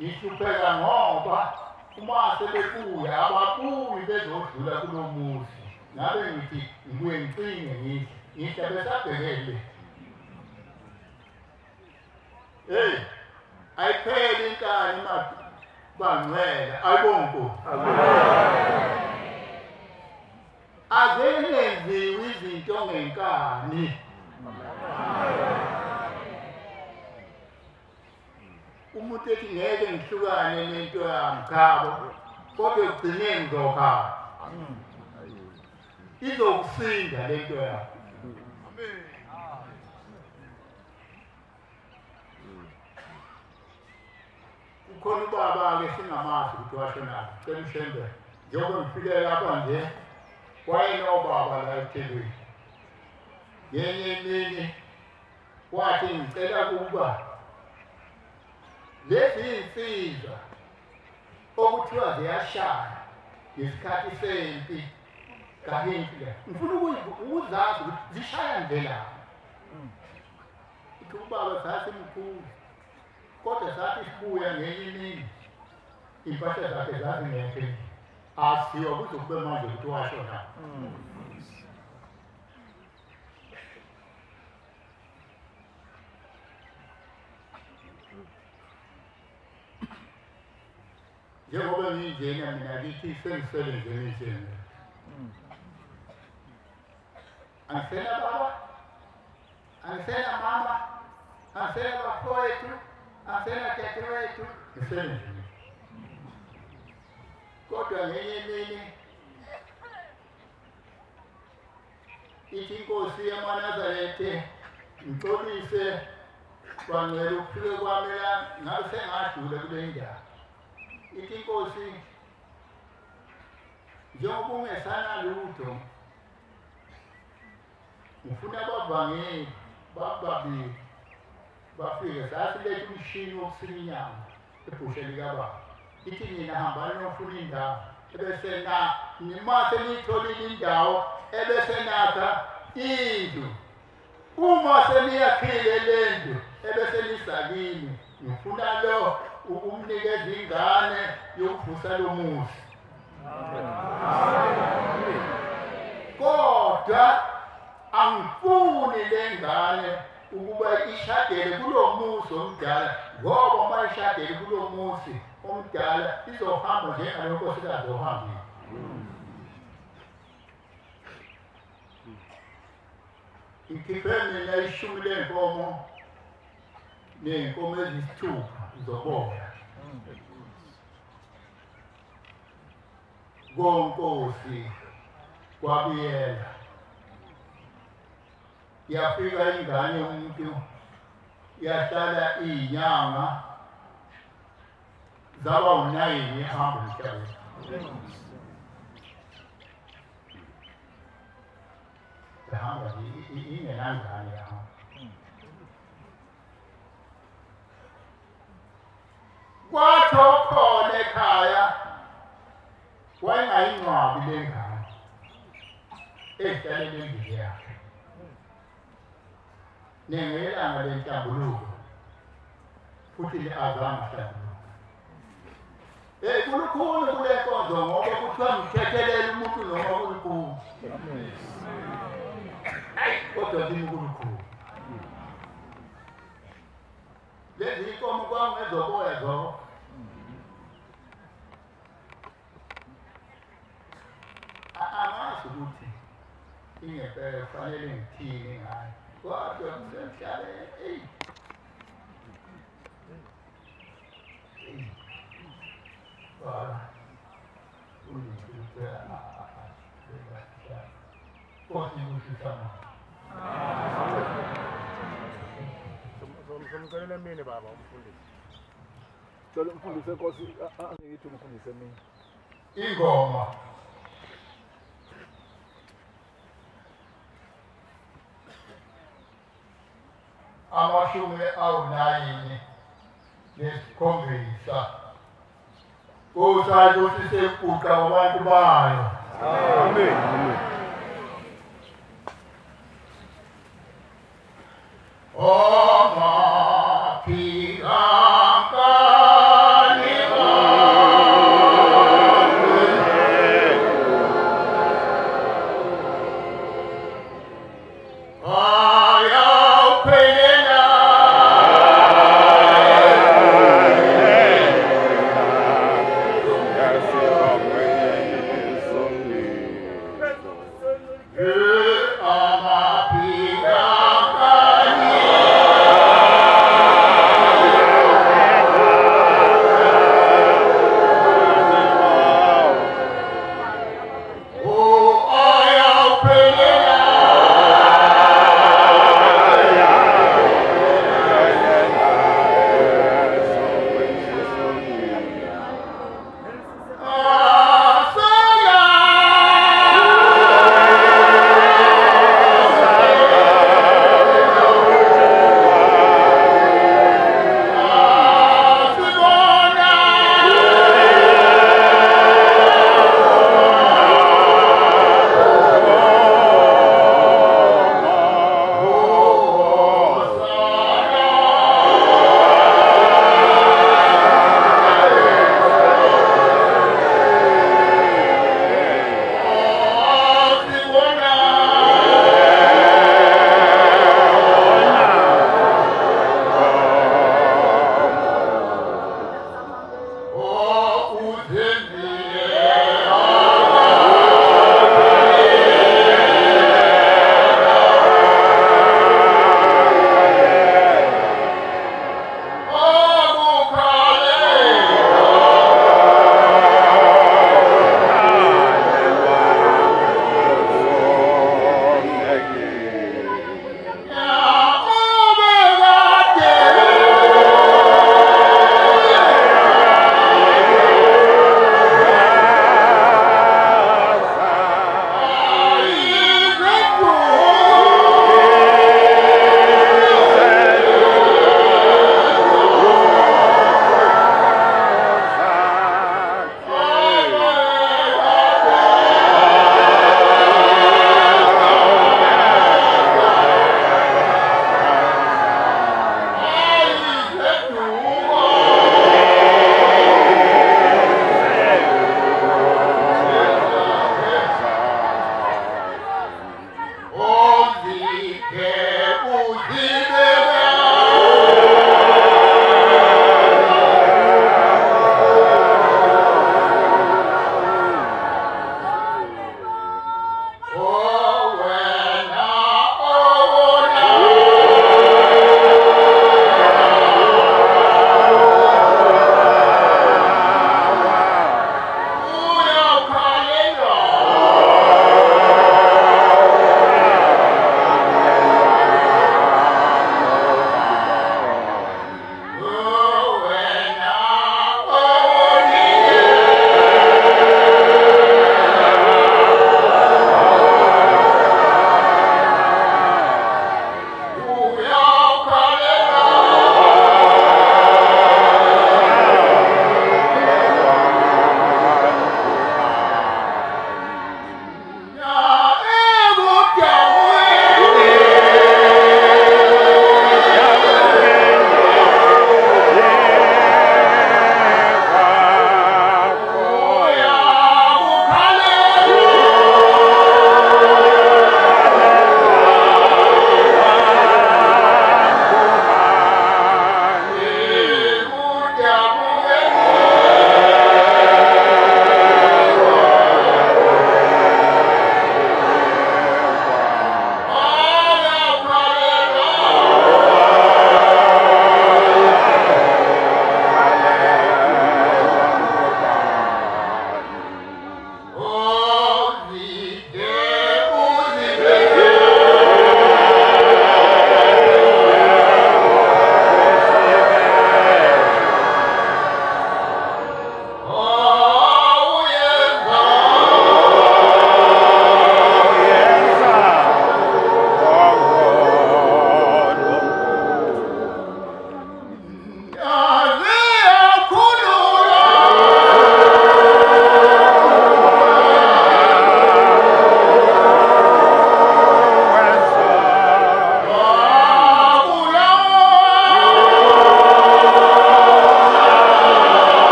ngihlupheka ngoba uma sebebuya ababuyi bezodlula kulo muzi ngabe ngithi ngibuye ngicinge ngihle besabhekele ayipheli inkani bangcwele ayibonko azenziwe izinto ngenkani umuntu ethi ngeke ngihlukane nento yami khabo kodwa ekugcineni ngizokhala izokusinda lento yami ukhona ubaba-ke singamazi ukuthi washonaphi cela ushembe njengoba ngifike lapha nje wayenobaba la ethelweni ngenye imini wathi ngicela kuba lezi iy'nsizwa okuthiwa ziyashaya ngesikhathi sempi kahinti le ngifuna ukuzazi ukuthi zishaya ndlelani uthi ubaba sasimkhulu kodwa sathi sibuya ngenye imini impahla zakhe zazingekho asiwa kuze kube manje ukuthi washona njengoba ngiyinjena mina kithi sengisebenzele njena angisena baba angisena mama angisena bafowethu angisena dadewethu ngisebenzele kodwa ngenye imini ithi inkosi yamaNazaretha ngixolise kwangcwele ukufike kwami la ngabe sengadlula kule ndawo ithi inkosi njengoba ungesana lutho ngifuna abavangeli bababili bafike sasiletha umshini wokusika inyama ebhushe likababa ithi nina hambani nofuna indawo ebese nimase niyitholile indawo ebese nakha indlu uma seniyakhile le ndlu ebese nisakini ngifuna lo umnikeza ingane yokuvusa lo muzi kodwa angifuni le ngane ukuba ishadele kulo muzi omdala ngoba uma ishadele kulo muzi omdala izohamba njengalonkosikazi ohambile ikhiphe mina ishumi lenkomo ney'nkomo eziyisithupha zoboya konkosi kwabiyela yafika ingane yomuntu yahlala iy'nyanga zaba u-9 ihamba emhlabeni yahamba ingenangane yahamba kwathi okhona ekhaya wayengayingcwabi le ngane ehlalele endlini yakhe nengelanga lentambuluko futhi le-azama hlambuluko kulukhulu kule nkonzo ngoba kuthiwa ngithethelele umuntu noma kulukhulu kodwa zini kulukhulu lezi inkomo kwangezoboya zoko angazi ukuthi ingempela kufanele ngithini ngayo kodwa ngihlale Somcelele mini baba umfundisi. Cela umfundisi Nkosi angithi umfundisi mina. Ingoma amashumi awunayini nesikhombisa Nkosi ayosise kuqa abantu bayo. Amen.